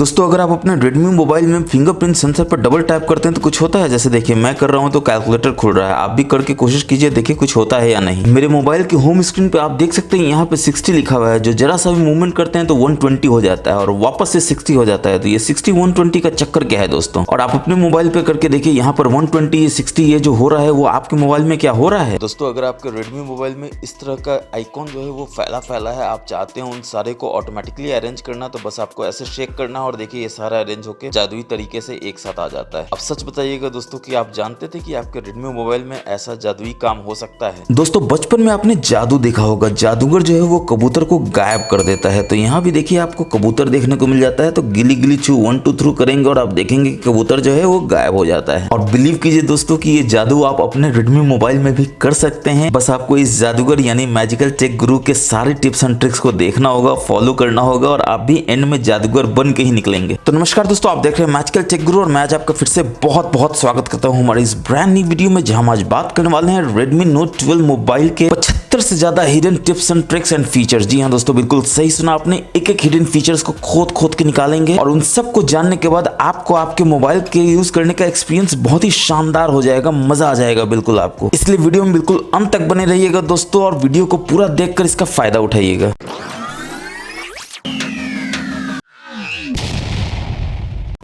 दोस्तों अगर आप अपने Redmi मोबाइल में फिंगरप्रिंट सेंसर पर डबल टैप करते हैं तो कुछ होता है। जैसे देखिए मैं कर रहा हूं तो कैलकुलेटर खुल रहा है। आप भी करके कोशिश कीजिए, देखिए कुछ होता है या नहीं। मेरे मोबाइल की होम स्क्रीन पे आप देख सकते हैं यहाँ पे 60 लिखा हुआ है। जो जरा सा भी मूवमेंट करते हैं तो 120 हो जाता है और वापस से 60 हो जाता है। तो ये 60 120 का चक्कर क्या है दोस्तों। और आप अपने मोबाइल पे करके देखिए यहाँ पर 120 60 ये जो हो रहा है वो आपके मोबाइल में क्या हो रहा है। दोस्तों अगर आपके Redmi मोबाइल में इस तरह का आइकॉन जो है वो फैला है, आप चाहते हैं उन सारे को ऑटोमेटिकली अरेंज करना, तो बस आपको ऐसे शेक करना और देखिए ये सारा अरेंज होके जादुई तरीके से एक साथ आ जाता है। अब सच बताइएगा दोस्तों कि आप जानते थे कि आपके Redmi मोबाइल में ऐसा जादुई काम हो सकता है। दोस्तों बचपन में आपने जादू देखा होगा, जादूगर जो है वो कबूतर को गायब कर देता है। तो यहाँ भी देखिए आपको कबूतर देखने को मिल जाता है। तो गिली गिली छू 1 2 3 करेंगे और आप देखेंगे कि कबूतर जो है वो गायब हो जाता है। और बिलीव कीजिए दोस्तों कि ये जादू आप अपने Redmi मोबाइल में भी कर सकते हैं। बस आपको इस जादूगर यानी मैजिकल टेक गुरु के सारे टिप्स एंड ट्रिक्स को देखना होगा, फॉलो करना होगा और आप भी एंड में जादूगर बन के ही निकलेंगे। तो नमस्कार दोस्तों, आप देख रहे हैं मैजिकल टेक गुरु और मैं आज आपका फिर से बहुत स्वागत करता हूं हमारी इस ब्रांड न्यू वीडियो में, जहां हम आज बात करने वाले हैं Redmi Note 12 मोबाइल के 75 से ज्यादा hidden tips and tricks and features. जी हां दोस्तों, बिल्कुल सही सुना आपने। एक हिडन फीचर्स को खोद के निकालेंगे और उन सब को जानने के बाद आपको आपके मोबाइल के यूज करने का एक्सपीरियंस बहुत ही शानदार हो जाएगा, मजा आ जाएगा बिल्कुल आपको। इसलिए वीडियो में बिल्कुल अंत तक बने रहिएगा दोस्तों और वीडियो को पूरा देखकर इसका फायदा उठाइएगा।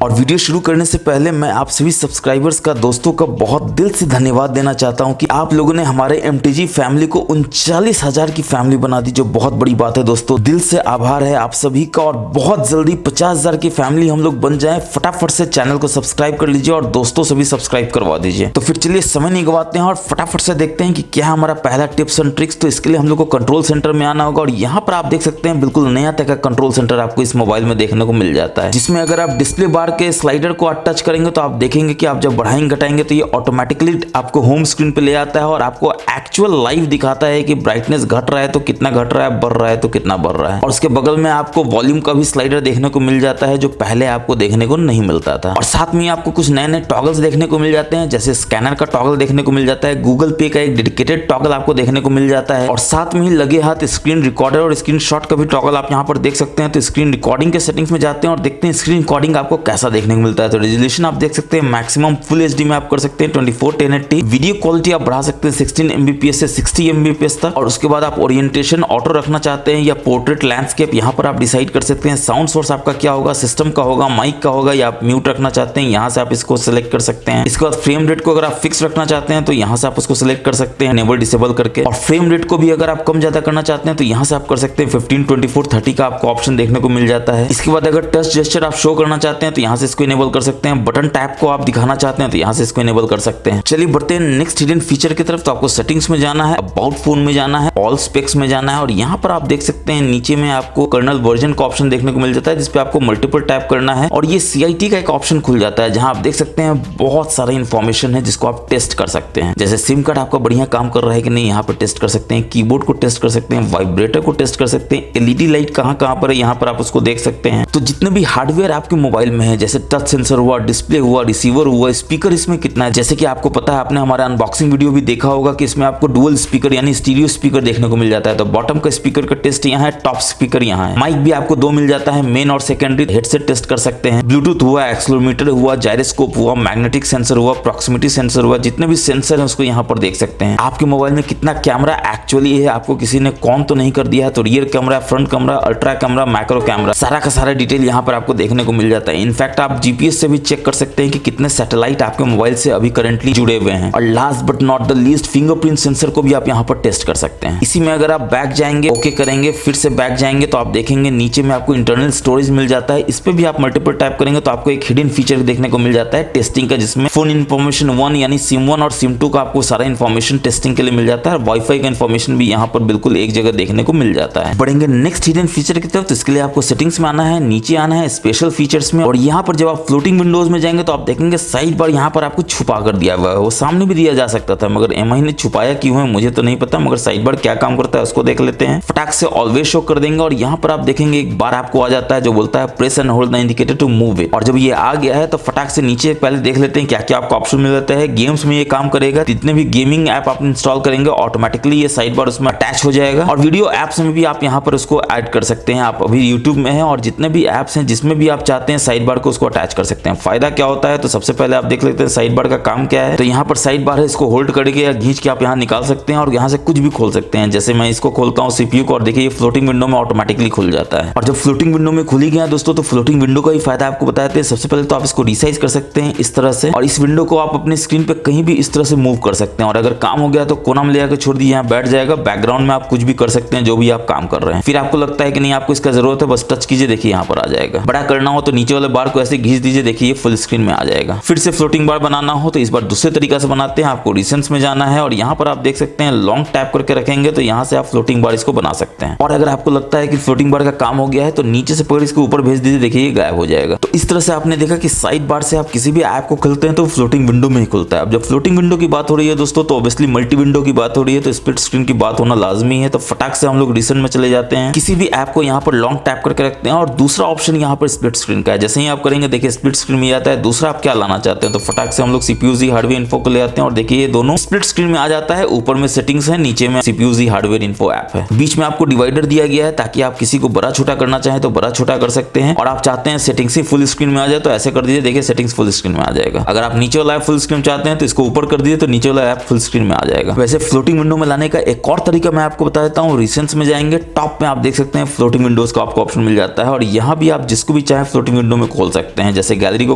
और वीडियो शुरू करने से पहले मैं आप सभी सब्सक्राइबर्स का, दोस्तों का बहुत दिल से धन्यवाद देना चाहता हूं कि आप लोगों ने हमारे MTG फैमिली को 39,000 की फैमिली बना दी, जो बहुत बड़ी बात है दोस्तों। दिल से आभार है आप सभी का और बहुत जल्दी 50,000 की फैमिली हम लोग बन जाएं। फटाफट से चैनल को सब्सक्राइब कर लीजिए और दोस्तों से भी सब्सक्राइब करवा दीजिए। तो फिर चलिए समय नहीं गवाते हैं और फटाफट से देखते हैं कि क्या हमारा पहला टिप्स एंड ट्रिक्स। तो इसके लिए हम लोग को कंट्रोल सेंटर में आना होगा और यहाँ पर आप देख सकते हैं बिल्कुल नया तरह का कंट्रोल सेंटर आपको इस मोबाइल में देखने को मिल जाता है, जिसमें अगर आप डिस्प्ले बार के स्लाइडर को टच करेंगे तो आप देखेंगे कि आप जब बढ़ाएंगे घटाएंगे तो ये ऑटोमेटिकली आपको होम स्क्रीन पे ले आता है और आपको एक्चुअल लाइव दिखाता है कि ब्राइटनेस घट रहा है तो कितना घट रहा है, बढ़ रहा है तो कितना बढ़ रहा है। और उसके बगल में आपको वॉल्यूम का भी स्लाइडर देखने को मिल जाता है, जो पहले आपको देखने को नहीं मिलता था। और साथ में आपको कुछ नए टॉगल्स देखने को मिल जाते हैं, जैसे स्कैनर का टॉगल देखने को मिल जाता है, गूगल पे का एक डेडिकेटेड टॉगल आपको देखने को मिल जाता है और साथ में ही लगे हाथ स्क्रीन रिकॉर्डर और स्क्रीन शॉट का भी टॉगल आप यहाँ पर देख सकते हैं। तो स्क्रीन रिकॉर्डिंग के सेटिंग्स में जाते हैं और देखते हैं स्क्रीन रिकॉर्डिंग आपको कैसा देखने को मिलता है। तो रेजोल्यूशन आप देख सकते हैं मैक्सिमम फुल एचडी में आप कर सकते हैं 24 1080। वीडियो क्वालिटी आप बढ़ा सकते हैं 16 Mbps से 60 Mbps तक। और उसके बाद आप ओरिएंटेशन ऑटो रखना चाहते हैं या पोर्ट्रेट लैंडस्केप, यहाँ पर आप डिसाइड कर सकते हैं। साउंड सोर्स आपका क्या होगा, सिस्टम का होगा, माइक का होगा, या आप म्यूट रखना चाहते हैं, यहाँ से आप इसको सिलेक्ट कर सकते हैं। इसके बाद फ्रेम रेट को अगर आप फिक्स रखना चाहते हैं तो यहाँ से आप उसको सिलेक्ट कर सकते हैं इनेबल डिसेबल करके। और फ्रेम रेट को भी अगर आप कम ज्यादा करना चाहते हैं तो यहाँ से आप कर सकते हैं 15 24 30 का आपको ऑप्शन देखने को मिल जाता है। इसके बाद अगर टच जेस्चर आप शो करना चाहते हैं तो यहाँ से इसको इनेबल कर सकते हैं। बटन टैप को आप दिखाना चाहते हैं तो यहाँ से इसको इनेबल कर सकते हैं। चलिए बढ़ते हैं नेक्स्ट हिडन फीचर की तरफ। तो आपको सेटिंग्स में जाना है, अबाउट फोन में जाना है, ऑल स्पेक्स में जाना है और यहाँ पर आप देख सकते हैं नीचे में आपको कर्नल वर्जन का ऑप्शन देखने को मिल जाता है, जिसपे आपको मल्टीपल टैप करना है और ये CIT का एक ऑप्शन खुल जाता है, जहां आप देख सकते हैं बहुत सारा इंफॉर्मेशन है जिसको आप टेस्ट कर सकते हैं। जैसे सिम कार्ड आपका बढ़िया काम कर रहा है कि नहीं, यहाँ पर टेस्ट कर सकते हैं। कीबोर्ड को टेस्ट कर सकते हैं, वाइब्रेटर को टेस्ट कर सकते हैं, LED लाइट कहाँ पर है यहाँ पर आप उसको देख सकते हैं। तो जितने भी हार्डवेयर आपके मोबाइल में है, जैसे टच सेंसर हुआ, डिस्प्ले हुआ, रिसीवर हुआ, स्पीकर इसमें कितना है, जैसे कि आपको पता है, आपने हमारा अनबॉक्सिंग वीडियो भी देखा होगा कि इसमें आपको डुअल स्पीकर यानी स्टीरियो स्पीकर देखने को मिल जाता है। तो बॉटम का स्पीकर का टेस्ट यहाँ है, टॉप स्पीकर यहाँ है। माइक भी आपको 2 मिल जाता है, मेन और सेकेंडरी। हेडसेट टेस्ट कर सकते हैं, ब्लूटूथ हुआ, एक्सेलेरोमीटर हुआ, जायरोस्कोप हुआ, मैग्नेटिक सेंसर हुआ, प्रॉक्सिमिटी सेंसर हुआ, जितने भी सेंसर है उसको यहाँ पर देख सकते हैं। आपके मोबाइल में कितना कैमरा एक्चुअली है, आपको किसी ने कौन तो नहीं कर दिया है, तो rear camera, front camera, ultra camera, macro camera, सारा का सारा डिटेल यहाँ पर आपको देखने को मिल जाता है। इनफैक्ट आप GPS से भी चेक कर सकते हैं कि कितने सैटेलाइट आपके मोबाइल से अभी करंटली जुड़े हुए हैं। और last but not the least, fingerprint sensor को भी आप यहाँ पर टेस्ट कर सकते हैं। इसी में अगर आप बैक जाएंगे, ओके करेंगे, फिर से बैक जाएंगे तो आप देखेंगे नीचे में आपको इंटरनल स्टोरेज मिल जाता है। इस पे भी आप मल्टीपल टैप करेंगे तो आपको एक हिडन फीचर देखने को मिल जाता है टेस्टिंग का, जिसमें फोन इन्फॉर्मेशन 1 यानी सिम 1 और सिम 2 का आपको सारा इन्फॉर्मेशन टेस्टिंग के लिए मिल जाता है। वाईफाई का इन्फॉर्मेशन भी यहाँ पर बिल्कुल एक जगह देखने को मिल जाता है। बढ़ेंगे नेक्स्ट हिडन फीचर की तरफ। तो इसके लिए आपको सेटिंग्स में आना है, नीचे आना है स्पेशल फीचर्स में और यहाँ यहाँ पर जब आप फ्लोटिंग विंडोज में जाएंगे तो आप देखेंगे साइड बार यहाँ पर आपको छुपा कर दिया हुआ है। वो सामने भी दिया जा सकता था, मगर एमआई ने छुपाया क्यों है मुझे तो नहीं पता, मगर साइड बार क्या काम करता है उसको देख लेते हैं। फटाक से ऑलवेज शो कर देंगे और यहाँ पर आप देखेंगे एक बार आपको आ जाता है जो बोलता है press and hold the indicator to move it. और जब ये आ गया है तो फटाक से नीचे पहले देख लेते हैं क्या क्या आपको ऑप्शन मिल जाता है। गेम्स में ये काम करेगा, जितने भी गेमिंग ऐप आप इंस्टॉल करेंगे ऑटोमेटिकली ये साइड बार उसमें अटैच हो जाएगा। और वीडियो एप्स में भी आप यहाँ पर उसको ऐड कर सकते हैं। आप अभी यूट्यूब में है और जितने भी एप्स हैं जिसमें भी आप चाहते हैं साइड बार को उसको अटैच कर सकते हैं। फायदा क्या होता है तो सबसे पहले आप देख लेते हैं साइड बार का काम क्या है। तो यहाँ पर साइड बार है, इसको होल्ड करके या खींच के आप यहाँ निकाल सकते हैं और यहाँ से कुछ भी खोल सकते हैं। जैसे मैं इसको खोलता हूँ सीपीयू को और देखिए ये फ्लोटिंग विंडो में ऑटोमेटिकली खुल जाता है। और जब फ्लोटिंग विंडो में खुली गया दोस्तों तो फ्लोटिंग विंडो का ही फायदा आपको बताते हैं। सबसे पहले तो आप इसको रिसाइज कर सकते हैं इस तरह से, और इस विंडो को आप अपनी स्क्रीन पे कहीं भी इस तरह से मूव कर सकते हैं। और अगर काम हो गया तो कोना में ले आकर छोड़ दिए, यहाँ बैठ जाएगा। बैकग्राउंड में आप कुछ भी कर सकते हैं जो भी आप काम कर रहे हैं। फिर आपको लगता है कि नहीं आपको इसका जरूरत है, बस टच कीजिए, देखिए यहाँ पर आ जाएगा। बड़ा करना हो तो नीचे वाले बार को ऐसे घींच दीजिए, देखिए फुल स्क्रीन में आ जाएगा। फिर से फ्लोटिंग बार बनाना हो तो इस बार दूसरे तरीका से बनाते हैं। आपको रिसेंट्स में जाना है और यहाँ पर आप देख सकते हैं लॉन्ग टैप करके रखेंगे तो यहाँ से आप फ्लोटिंग बार इसको बना सकते हैं। और अगर आपको लगता है कि फ्लोटिंग बार का काम हो गया है तो नीचे से पकड़ इसको ऊपर भेज दीजिए, देखिए ये गायब हो जाएगा। तो इस तरह से आपने देखा कि साइड बार से आप किसी भी ऐप को खोलते हैं तो फ्लोटिंग विंडो में ही खुलता है। अब जब फ्लोटिंग विंडो की बात हो रही है दोस्तों तो ऑब्वियसली मल्टी विंडो की बात हो रही है, तो स्प्लिट स्क्रीन की बात होना लाजमी है। तो फटाक से हम लोग रिसेंट में चले जाते हैं, किसी भी ऐप को यहाँ पर लॉन्ग टैप करके रखते हैं और दूसरा ऑप्शन यहाँ पर स्प्लिट स्क्रीन का है। जैसे ही आप करेंगे देखिए स्प्लिट स्क्रीन में आता है। दूसरा आप क्या लाना चाहते हैं तो फटाक से हम लोग सीपीयू हार्डवेयर इन्फो को ले आते हैं और देखिए ये दोनों स्प्लिट स्क्रीन में आ जाता है। ऊपर में सेटिंग्स है, नीचे में सीपीयू हार्डवेयर इन्फो ऐप है। बीच में आपको डिवाइडर दिया गया है ताकि आप किसी को बड़ा छोटा करना चाहें तो बड़ा छोटा कर सकते हैं। और आप चाहते हैं सेटिंग्स ही फुल स्क्रीन में आ जाए तो ऐसे कर दीजिए, देखिए सेटिंग्स फुल स्क्रीन में आ जाएगा। अगर आप नीचे वाला ऐप फुल स्क्रीन चाहते हैं तो इसको ऊपर कर दीजिए तो नीचे वाला ऐप फुल स्क्रीन में आ जाएगा। वैसे फ्लोटिंग विंडो में लाने का एक और तरीका मैं आपको बता देता हूँ। रिसेंट्स में जाएंगे, टॉप में आप देख सकते हैं फ्लोटिंग विंडोज का आपको ऑप्शन मिल जाता है और यहाँ भी आप जिसको भी चाहे फ्लोटिंग विंडो में खोल सकते हैं। जैसे गैलरी को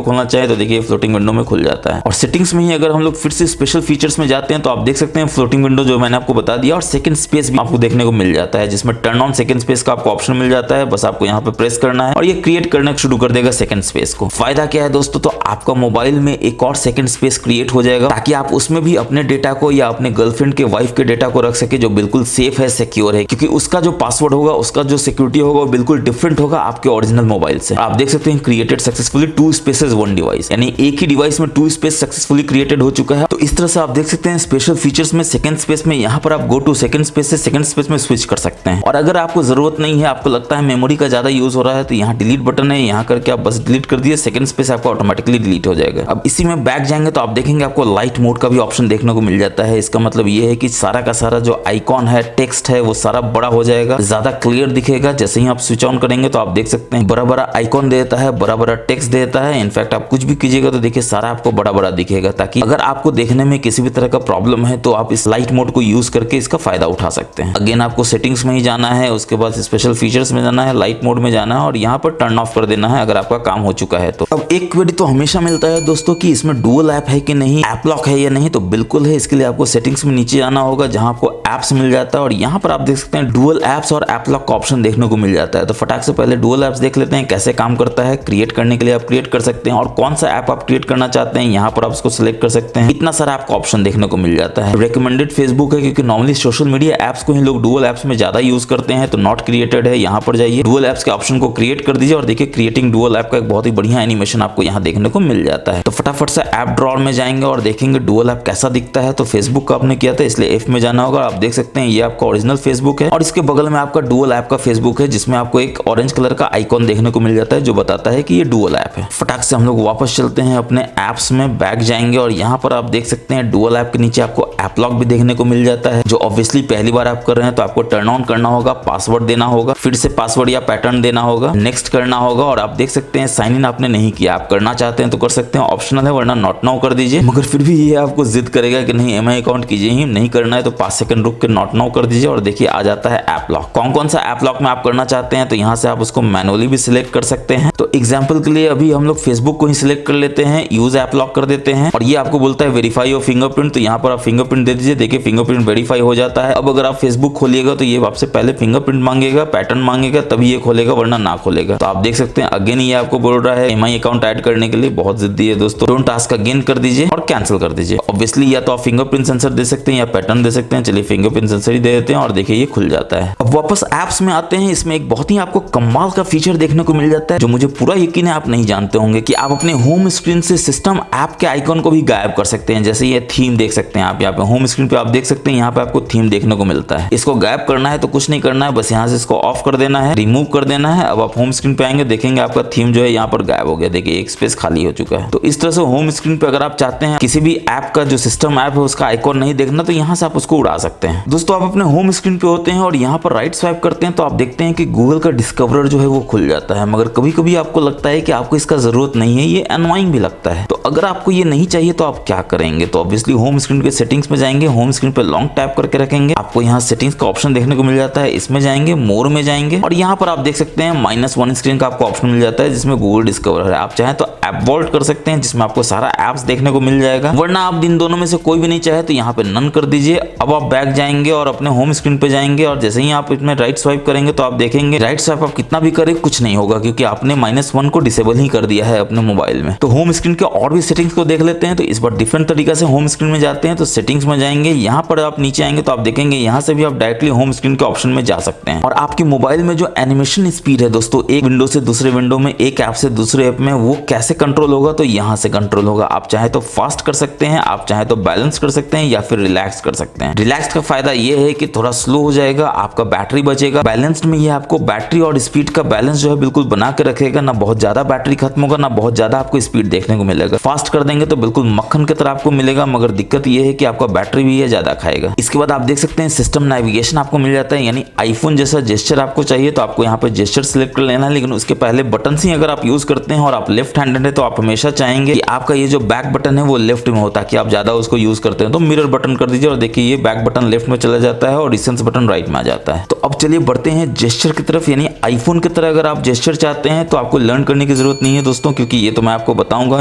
खोलना चाहे तो देखिए फ्लोटिंग विंडो में खुल जाता है। और सेटिंग्स में ही अगर हम लोग फिर से स्पेशल फीचर्स में जाते हैं तो आप देख सकते हैं फ्लोटिंग विंडो जो मैंने आपको बता दिया, और सेकंड स्पेस भी आपको देखने को मिल जाता है जिसमें टर्न ऑन सेकंड स्पेस का आपको ऑप्शन मिल जाता है। बस आपको यहाँ पे प्रेस करना है और ये क्रिएट करना शुरू कर देगा सेकंड स्पेस को। फायदा क्या है दोस्तों, तो आपका मोबाइल में एक और सेकंड स्पेस क्रिएट हो जाएगा ताकि आप उसमें भी अपने डेटा को या अपने गर्लफ्रेंड के वाइफ के डेटा को रख सके जो बिल्कुल सेफ है, सिक्योर है। क्योंकि उसका जो पासवर्ड होगा, उसका जो सिक्योरिटी होगा वो बिल्कुल डिफरेंट होगा आपके ओरिजिनल मोबाइल से। आप देख सकते हैं क्रिएटेड सक्सेसफुली 2 स्पेसेस 1 डिवाइस, यानी एक ही डिवाइस में 2 स्पेस सक्सेसफुली क्रिएटेड हो चुका है। तो इस तरह से आप देख सकते हैं स्पेशल फीचर्स में सेकंड स्पेस में यहाँ पर आप गो टू सेकंड स्पेस से सेकंड स्पेस में स्विच कर सकते हैं। और अगर आपको जरूरत नहीं है, आपको लगता है मेमोरी का ज्यादा यूज हो रहा है, तो यहाँ डिलीट बटन है, यहाँ करके आप बस डिलीट कर दिए, सेकंड स्पेस आपका ऑटोमेटिकली डिलीट हो जाएगा। अब इसी में बैक जाएंगे तो आप देखेंगे आपको लाइट मोड का भी ऑप्शन देखने को मिल जाता है। इसका मतलब ये है कि सारा का सारा जो आइकॉन है, टेक्स्ट है, वो सारा बड़ा हो जाएगा, ज्यादा क्लियर दिखेगा। जैसे ही आप स्विच ऑन करेंगे तो आप देख सकते हैं बड़ा बड़ा आइकॉन देता है, बड़ा बड़ा टेक्स्ट देता है। इनफैक्ट आप कुछ भी कीजिएगा तो देखिए सारा आपको बड़ा बड़ा दिखेगा, ताकि अगर आपको देखने में किसी भी तरह का प्रॉब्लम है तो आप इस लाइट मोड को यूज करके इसका फायदा उठा सकते हैं। अगेन आपको सेटिंग्स में ही जाना है, उसके बाद स्पेशल फीचर्स में जाना है, लाइट मोड में जाना है और यहाँ पर टर्न ऑफ कर देना है अगर आपका काम हो चुका है तो। अब एक क्वेरी तो हमेशा मिलता है दोस्तों कि इसमें डुअल ऐप है कि नहीं, ऐप लॉक है या नहीं। तो बिल्कुल है। इसके लिए आपको सेटिंग्स में नीचे जाना होगा जहां आपको एप्स मिल जाता है और यहाँ पर आप देख सकते हैं डुअल एप्स और ऐप लॉक का ऑप्शन देखने को मिल जाता है। तो फटाक से पहले डुअल एप्स देख लेते हैं कैसे काम करता है। क्रिएट करने के लिए आप क्रिएट कर सकते हैं और कौन सा ऐप आप क्रिएट करना चाहते हैं यहाँ पर आप उसको सिलेक्ट कर सकते हैं। इतना सारा आपको ऑप्शन देखने को मिल जाता है। रिकमेंडेड फेसबुक है क्योंकि नॉर्मली सोशल मीडिया एप्स को ही लोग डुअल एप्स में ज्यादा यूज करते हैं, तो नॉट क्रिएटेड है। यहाँ पर जाइए, डुअल एप्स के ऑप्शन को क्रिएट कर दीजिए और देखिए क्रिएटिंग डुअल ऐप का एक बहुत ही बढ़िया एनिमेशन आपको यहाँ देखने को मिल जाता है। तो फटाफट से ऐप ड्रॉअर में जाएंगे और देखेंगे डुअल ऐप कैसा दिखता है। तो फेसबुक का आपने किया था इसलिए एफ में जाना होगा। आप देख सकते हैं ये आपका ओरिजिनल फेसबुक है और इसके बगल में आपका डुअल ऐप का फेसबुक है जिसमें आपको एक ऑरेंज कलर का आइकॉन देखने को मिल जाता है जो बताता है कि ये डुअल ऐप है। फटाक से हम लोग वापस चलते हैं अपने ऐप्स में, बैक जाएंगे और यहाँ पर आप देख सकते हैं डुअल ऐप के नीचे आपको ऐप लॉक भी देखने को मिल जाता है, जो ऑब्वियसली पहली बार आप कर रहे हैं तो आपको टर्न ऑन करना होगा, पासवर्ड देना होगा, फिर से पासवर्ड या पैटर्न देना होगा, नेक्स्ट करना होगा। और आप देख सकते हैं साइन इन आपने नहीं किया, आप करना चाहते हैं तो कर सकते हैं, ऑप्शनल है, वरना नॉट नाउ कर दीजिए। मगर फिर भी ये आपको जिद करेगा कि नहीं एमआई अकाउंट कीजिए ही, नहीं करना है तो 5 सेकंड रुक के नॉट नाउ कर दीजिए और देखिए आ जाता है ऐप लॉक। कौन कौन सा ऐप लॉक में आप करना चाहते हैं तो यहाँ से आप उसको मैनुअली भी सिलेक्ट कर सकते हैं। तो एग्जाम्पल के लिए अभी हम लोग फेसबुक को ही सिलेक्ट कर लेते हैं, यूज ऐप लॉक कर देते हैं और ये आपको बोलता है वेरीफाई योर फिंगरप्रिंट। तो यहाँ पर आप फिंगरप्रिंट दे दीजिए, देखिए फिंगरप्रिंट वेरीफाई हो जाता है। अब अगर आप फेसबुक खोलिएगा तो ये आपसे पहले फिंगरप्रिंट मांगेगा, पैटर्न मांगेगा, तभी ये खोलेगा, वरना ना खोलेगा। तो आप देख सकते हैं अगेन ये आपको बोल रहा है एमआई अकाउंट ऐड करने के लिए, बहुत जिद्दी है दोस्तों। डोंट टास्क अगेन कर दीजिए और कैंसिल कर दीजिए। ऑब्वियसली या तो आप फिंगरप्रिंट सेंसर दे सकते हैं या पैटर्न दे सकते हैं। चलिए फिंगरप्रिंट सेंसर ही दे देते हैं और देखिए ये खुल जाता है। अब वापस ऐप्स में आते हैं। इसमें एक बहुत ही आपको कमाल का फीचर देखने को मिल जाता है जो मुझे पूरा यकीन है आप नहीं जानते होंगे, कि आप अपने होम स्क्रीन से सिस्टम ऐप के आइकॉन को भी गायब कर सकते हैं। जैसे ये थीम देख सकते हैं आप यहाँ पे होम स्क्रीन पे, आप देख सकते हैं यहाँ पे आपको थीम देखने को मिलता है। इसको गायब करना है तो कुछ नहीं करना है, बस यहाँ से इसको ऑफ कर देना है, रिमूव कर देना है। अब आप होम स्क्रीन पे आएंगे, देखेंगे आपका थीम जो है यहाँ पर गायब हो गया। देखिए एक स्पेस खाली हो चुका है। तो इस तरह से होम स्क्रीन पे अगर आप चाहते हैं किसी भी ऐप का जो सिस्टम ऐप है उसका आइकॉन नहीं देखना, तो यहाँ से आप उसको उड़ा सकते हैं। दोस्तों आप अपने होम स्क्रीन पे होते हैं और यहाँ पर राइट स्वाइप करते हैं तो आप देखते हैं कि गूगल का डिस्कवरर जो है वो खुल जाता है। मगर कभी कभी आपको लगता है कि आपको इसका जरूरत नहीं है, ये एनोइंग भी लगता है। तो अगर आपको ये नहीं चाहिए तो आप क्या करेंगे, तो ऑब्वियसली होम स्क्रीन के सेटिंग्स में जाएंगे, होम स्क्रीन पे लॉन्ग टैप करके रखेंगे, आपको यहाँ सेटिंग्स का ऑप्शन देखने को मिल जाता है। इसमें जाएंगे, मोर में जाएंगे और यहाँ पर आप देख सकते हैं -1 स्क्रीन का आपको ऑप्शन मिल जाता है जिसमें गूगल डिस्कवर है। आप चाहें तो ऐप वॉल्ट कर सकते हैं जिसमें आपको सारा एप्स देखने को मिल जाएगा, वरना आप इन दोनों में से कोई भी नहीं चाहे तो यहाँ पे नन कर दीजिए। अब आप बैक जाएंगे और अपने होम स्क्रीन पे जाएंगे और जैसे ही आप इसमें राइट स्वाइप करेंगे तो आप देखेंगे राइट स्वाइप आप कितना भी करें कुछ नहीं होगा, क्योंकि आपने -1 को डिसेबल ही कर दिया है अपने मोबाइल में। तो होम स्क्रीन के और भी सेटिंग्स को देख लेते हैं। तो इस बार डिफरेंट तरीका से होम स्क्रीन में जाते हैं। तो सेटिंग्स में जाएंगे, यहाँ पर आप नीचे आएंगे तो आप देखेंगे यहाँ से भी आप डायरेक्टली होम स्क्रीन के ऑप्शन में जा सकते हैं। और आपकी मोबाइल में जो एनिमेशन स्पीड है दोस्तों, एक विंडो से दूसरे विंडो में, एक ऐप से दूसरे ऐप में, वो कैसे कंट्रोल होगा, तो यहाँ से कंट्रोल होगा। आप चाहे तो फास्ट कर सकते हैं, आप चाहे तो बैलेंस कर सकते हैं या फिर रिलैक्स कर सकते हैं। रिलैक्स का फायदा ये है कि थोड़ा स्लो हो जाएगा, आपका बैटरी बचेगा। बैलेंस्ड में ये आपको बैटरी और स्पीड का बैलेंस जो है बिल्कुल बना के रखेगा, ना बहुत ज्यादा बैटरी खत्म होगा, ना बहुत ज्यादा आपको स्पीड देखने को मिलेगा। फास्ट कर देंगे तो बिल्कुल मक्खन की तरह आपको मिलेगा, मगर दिक्कत ये है कि आपका बैटरी भी है ज्यादा खाएगा। इसके बाद आप देख सकते हैं सिस्टम नेविगेशन आपको मिल जाता है, यानी आईफोन जैसा जेस्चर आपको चाहिए तो आपको यहाँ पे जेस्चर सिलेक्ट कर लेना है। लेकिन उसके पहले बटन ही अगर आप यूज करते हैं और आप लेफ्ट हैंडेड है तो आप हमेशा चाहेंगे कि आपका ये जो बैक बटन है वो लेफ्ट में हो, ताकि आप ज्यादा उसको यूज करते हैं तो मिरर बटन कर दीजिए और देखिए ये बैक बटन लेफ्ट में चला जाता है और डिस्टेंस बटन राइट में आ जाता है। तो अब चलिए बढ़ते हैं जेस्चर की तरफ, यानी आईफोन की तरह अगर आप जेस्चर चाहते हैं तो आपको लर्न करने की जरूरत नहीं है दोस्तों, क्योंकि ये तो मैं आपको बताऊंगा।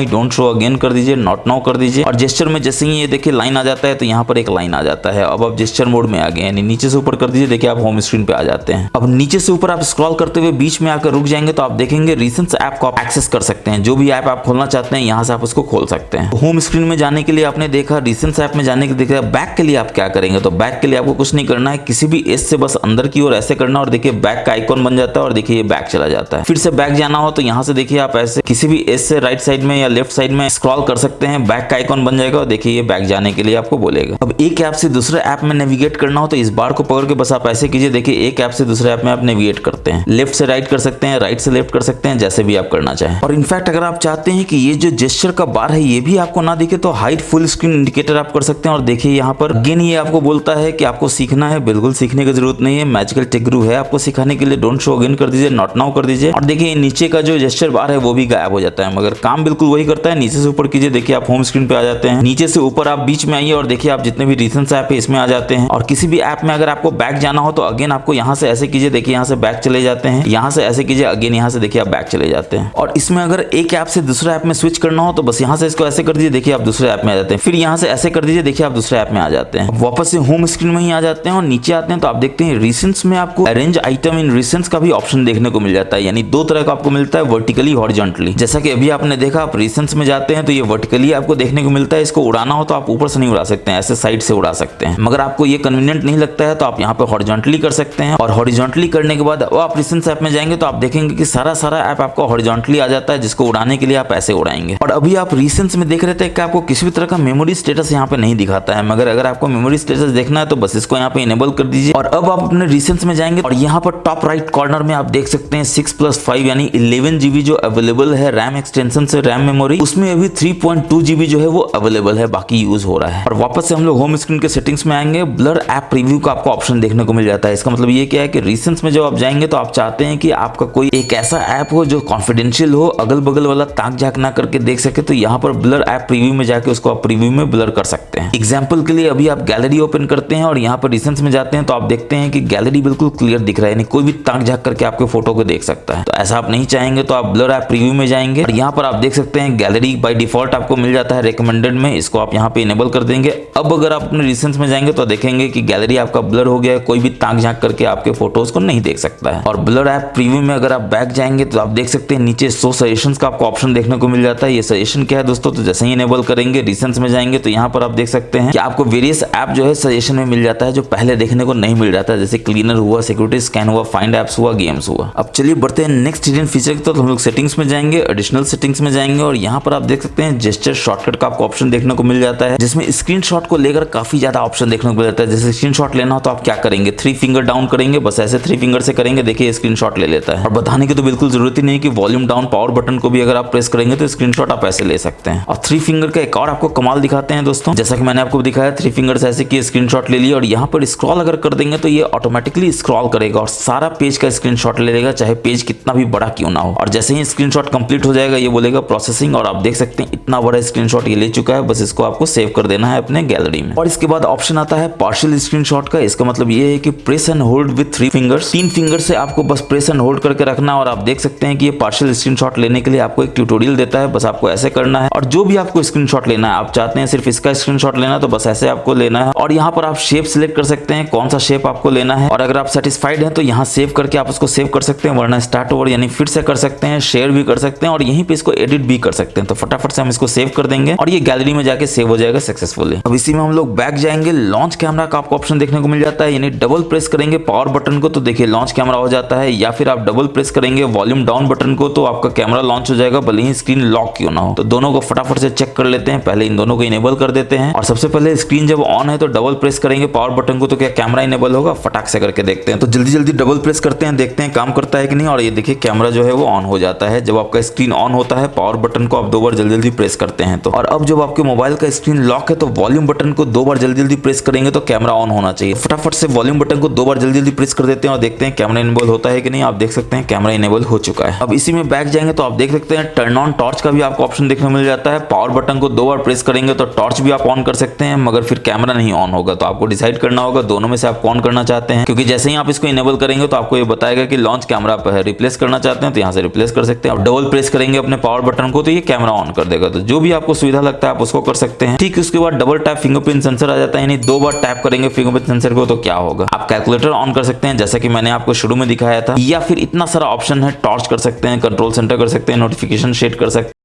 डोंट शो अगेन कर दीजिए, नॉट नाउ कर दीजिए और जेस्चर में जैसे ही ये देखिए लाइन आ जाता है तो यहाँ पर एक लाइन आ जाता है। अब आप जेस्चर मोड में आ गए, यानी नीचे से ऊपर कर दीजिए, देखिए आप होम स्क्रीन पे आ जाते हैं। अब नीचे से ऊपर आप स्क्रॉल करते हुए बीच में आकर रुक जाएंगे तो आप देखेंगे रिसेंट ऐप को आप एक्सेस कर सकते हैं। जो भी ऐप आप खोलना चाहते हैं यहाँ से आप उसको खोल सकते हैं। होम स्क्रीन में जाने के लिए आपने देखा, रिसेंट ऐप में जाने के लिए देखा। बैक के लिए आप क्या करेंगे, तो बैक के लिए आपको कुछ नहीं करना है, किसी भी एज से बस अंदर की ओर ऐसे करना और देखिए बैक का आइकॉन बन जाता है और देखिए ये बैक चला जाता है। फिर से बैक जाना हो तो यहाँ से देखिए आप ऐसे किसी भी एज से राइट साइड में या लेफ्ट साइड में स्क्रॉल कर सकते हैं, बैक का आइकॉन बन जाएगा और देखिए ये बैक जाने के लिए आपको बोलेगा। अब एक ऐप से दूसरे ऐप में नेविगेट करना हो तो इस बार को पकड़ के बस आप ऐसे कीजिए, देखिए एक ऐप से दूसरे ऐप में आप नेविगेट करते हैं, लेफ्ट से राइट कर सकते हैं, राइट से लेफ्ट कर सकते हैं, जैसे भी आप करना चाहें। और इनफैक्ट अगर आप चाहते हैं कि ये जो जेस्चर का बार है ये भी आपको ना दिखे तो हाइड फुल स्क्रीन इंडिकेटर आप कर सकते हैं। और देखिए यहाँ पर अगेन ये आपको बोलता है कि आपको सीखना है, बिल्कुल सीखने की जरूरत नहीं है, मैजिकल टेक गुरु है आपको सिखाने के लिए। डोंट शो अगेन कर दीजिए, नॉट नाउ कर दीजिए और देखिए नीचे का जो जेस्चर बार है वो भी गायब हो जाता है, मगर काम बिल्कुल वही करता है। नीचे से ऊपर कीजिए, देखिए आप होम स्क्रीन पे आ जाते हैं। नीचे से ऊपर आप बीच में आइए और देखिए आप जितने भी रिसेंट ऐप है इसमें आ जाते हैं। और किसी भी ऐप में अगर आपको बैक जाना हो तो अगेन आपको यहाँ से ऐसे कीजिए, देखिए यहाँ से बैक चले जाते हैं, यहाँ से ऐसे कीजिए, अगेन यहाँ से देखिए आप बैक चले जाते हैं। और इसमें अगर एक ऐप से दूसरे ऐप में स्विच करना हो तो बस यहाँ से इसको ऐसे कर दीजिए, देखिए आप दूसरे ऐप में आ जाते हैं। फिर यहाँ से ऐसे कर दीजिए, देखिए आप दूसरे ऐप में आ जाते हैं। वापस से होम स्क्रीन में ही आ जाते हैं और नीचे आते हैं तो आप देखते हैं रिसेंट्स में आपको अरेंज आइटम इन रिसेंट्स का भी ऑप्शन देखने को मिल जाता है, यानी दो तरह का आपको मिलता है, वर्टिकली हॉरिजॉन्टली। जैसा कि अभी आपने देखा, आप रिसेंट्स में जाते हैं तो ये वर्टिकली आपको देखने को मिलता है। इसको उड़ाना हो तो आप ऊपर से नहीं उड़ा सकते हैं, ऐसे साइड से उड़ा सकते हैं। मगर आपको ये कन्वीनियंट नहीं लगता है तो आप यहाँ पे हॉरिजॉन्टली कर सकते हैं। और हॉरिजॉन्टली करने के बाद आप रिसेंट्स ऐप में जाएंगे तो आप देखेंगे कि सारा ऐप आपको हॉरिजॉन्टली आ जाता है, जिसको उड़ाने के लिए आप ऐसे उड़ाएंगे। और अभी आप रिसेंट्स में देख रहे थे कि आपको किसी भी तरह का मेमोरी स्टेटस यहाँ पे नहीं दिखाता है, मगर अगर आपको मेमोरी स्टेटस देखना है तो बस इसको यहाँ पे इनेबल कर दीजिए। और अब आप अपने रिसेंट्स में जाएंगे और यहाँ पर टॉप राइट कॉर्नर में आप देख सकते हैं 6+5 यानी 11 GB जो अवेलेबल है रैम एक्सटेंशन से रैम मेमोरी, उसमें अभी 3.2 GB जो है वो अवेलेबल है, बाकी यूज हो रहा है। और वापस से हम लोग होम स्क्रीन के सेटिंग्स में आएंगे, ब्लर ऐप प्रीव्यू का आपको ऑप्शन देखने को मिल जाता है। इसका मतलब ये क्या है कि रिसेंट्स में जब आप जाएंगे तो आप चाहते हैं कि आपका कोई एक ऐसा ऐप हो जो कॉन्फिडेंशियल हो, अगल बगल वाला ताक झांक ना करके देख सके, तो यहाँ पर ब्लर ऐप प्रीव्यू में जाके उसको आप प्रीव्यू में ब्लर कर सकते हैं। एग्जाम्पल के लिए अभी आप गैलरी ओपन करते हैं और यहाँ पर रिसेंट्स में जाते हैं तो आप देखते हैं कि गैलरी बिल्कुल क्लियर दिख रहा है, यानी कोई भी ताक झांक करके आपके फोटो को देख सकता है। तो ऐसा आप नहीं चाहेंगे तो आप ब्लर ऐप प्रीव्यू में जाएंगे और यहाँ पर आप देख सकते हैं गैलरी बाय डिफॉल्ट आपको मिल जाता है रिकमेंडेड में, इसको आप यहाँ पे इनेबल कर देंगे। अब अगर आप अपने रिसेंट्स में जाएंगे तो देखेंगे कि गैलरी आपका ब्लर हो गया है, कोई भी ताक झांक करके आपके फोटोज को नहीं देख सकता है। और ब्लर ऐप प्रीव्यू में अगर आप बैक जाएंगे तो आप देख सकते हैं नीचे शो सजेशंस का आपको ऑप्शन देखने को मिल जाता है। ये सजेशन क्या है दोस्तों, तो जैसे ही इनेबल करेंगे रिसेंट्स में जाएंगे तो यहाँ पर आप देख सकते हैं कि आपको वेरियस ऐप जो है सजेशन में मिल जाता है जो पहले देखने को नहीं मिल जाता है, जैसे क्लीनर हुआ, सिक्योरिटी स्कैन हुआ, फाइंड एप्स हुआ, गेम्स हुआ। अब चलिए बढ़ते हैं नेक्स्ट हिडन फीचर की तरफ। हम लोग सेटिंग्स में जाएंगे, एडिशनल सेटिंग्स में जाएंगे और यहाँ पर आप देख सकते हैं जेस्चर शॉर्टकट का आपको ऑप्शन देखने को मिल जाता है, जिसमें स्क्रीनशॉट को लेकर काफी ज्यादा ऑप्शन देखने को मिल जाता है। जैसे स्क्रीनशॉट लेना हो तो आप क्या करेंगे, 3 फिंगर डाउन करेंगे, बस ऐसे 3 फिंगर से करेंगे, देखिए स्क्रीनशॉट ले लेता है। और बताने की तो बिल्कुल जरूरत ही नहीं कि वॉल्यूम डाउन पावर बटन को भी अगर आप प्रेस करेंगे तो स्क्रीनशॉट आप ऐसे ले सकते हैं। और 3 फिंगर का एक और आपको कमाल दिखाते हैं दोस्तों, जैसा कि मैंने आपको दिखाया 3 फिंगर से ऐसे कि स्क्रीनशॉट ले लिया और यहाँ पर स्क्रॉल अगर कर देंगे तो ये ऑटोमेटिकली स्क्रॉल करेगा और सारा पेज का स्क्रीनशॉट ले लेगा, चाहे पेज कितना भी बड़ा क्यों ना हो। और जैसे ही स्क्रीनशॉट कंप्लीट हो जाएगा ये बोलेगा प्रोसेसिंग, और आप देख सकते हैं इतना बड़ा स्क्रीनशॉट ये ले चुका है। बस इसको आपको सेव कर देना है अपने गैलरी में। और इसके बाद ऑप्शन आता है पार्शियल स्क्रीनशॉट का। इसका मतलब ये है कि press and hold with 3 fingers, 3 finger से आपको बस प्रेस एंड होल्ड करके रखना। और आप देख सकते हैं कि ये पार्शियल स्क्रीनशॉट लेने के लिए आपको एक ट्यूटोरियल देता है, बस आपको ऐसे करना है। और जो भी आपको स्क्रीनशॉट लेना है, आप चाहते हैं सिर्फ इसका स्क्रीनशॉट लेना तो बस ऐसे आपको लेना है। और यहाँ पर आप शेप सिलेक्ट कर सकते हैं, कौन सा शेप आपको लेना है। और अगर आप सेटिस्फाइड हैं तो यहाँ सेव करके आप उसको सेव कर सकते हैं, वरना स्टार्ट ओवर यानी फिर से कर सकते हैं, शेयर भी कर सकते हैं और यहीं पे इसको एडिट भी कर सकते हैं। तो फटाफट से हम इसको सेव कर देंगे और ये गैलरी में जाके सेव हो जाएगा सक्सेसफुली। अब इसी में हम लोग बैक जाएंगे, लॉन्च कैमरा का आपको ऑप्शन देखने को मिल जाता है, यानी डबल प्रेस करेंगे पावर बटन को तो देखिए लॉन्च कैमरा हो जाता है, या फिर आप डबल प्रेस करेंगे वॉल्यूम डाउन बटन को तो आपका कैमरा लॉन्च हो जाएगा, भले ही स्क्रीन लॉक क्यों ना हो। तो दोनों को फटाफट से चेक कर लेते हैं, पहले इन दोनों को इनेबल कर देते हैं। और सबसे पहले स्क्रीन जब ऑन है तो डबल प्रेस करेंगे पावर बटन को तो क्या कैमरा इनेबल होगा, फटाक से करके देखते हैं। तो जल्दी जल्दी डबल प्रेस करते हैं, देखते हैं काम करता है कि नहीं। और ये देखिए कैमरा जो है वो ऑन हो जाता है। जब आपका स्क्रीन ऑन होता है पावर बटन को आप 2 बार जल्दी जल्दी प्रेस करते हैं तो। और अब जब आपके मोबाइल का स्क्रीन लॉक है तो वॉल्यूम बटन को 2 बार जल्दी जल्दी प्रेस करेंगे तो कैमरा ऑन होना चाहिए। फटाफट से वॉल्यूम बटन को 2 बार जल्दी जल्दी प्रेस कर देते हैं और देखते हैं कैमरा इनेबल होता है कि नहीं। आप देख सकते हैं कैमरा इनेबल हो चुका है। अब इसी में बैक जाएंगे तो आप देख सकते हैं टर्न ऑन टॉर्च का भी आपको ऑप्शन देखने को मिल जाता है। पावर बटन को 2 बार प्रेस करेंगे तो टॉर्च भी आप ऑन कर सकते हैं, मगर फिर कैमरा नहीं ऑन होगा। तो आपको डिसाइड करना होगा दोनों में से आप कौन करना चाहते हैं, क्योंकि जैसे ही आप इसको इनेबल करेंगे तो आपको ये बताएगा कि लॉन्च कैमरा आप रिप्लेस करना चाहते हैं तो यहाँ से रिप्लेस कर सकते हैं। आप डबल प्रेस करेंगे अपने पावर बटन को तो ये कैमरा ऑन कर देगा। तो जो भी आपको सुविधा लगता है आप उसको कर सकते हैं। ठीक उसके बाद डबल टैप फिंगरप्रिंट सेंसर आ जाता है, यानी 2 बार टैप करेंगे फिंगरप्रिंट सेंसर को तो क्या होगा, आप कैलकुलेटर ऑन कर सकते हैं जैसा कि मैंने आपको शुरू में दिखाया था, या फिर इतना सारा ऑप्शन है, टॉर्च कर सकते हैं, कंट्रोल सेंटर कर सकते हैं, नोटिफिकेशन सेट कर सकते हैं।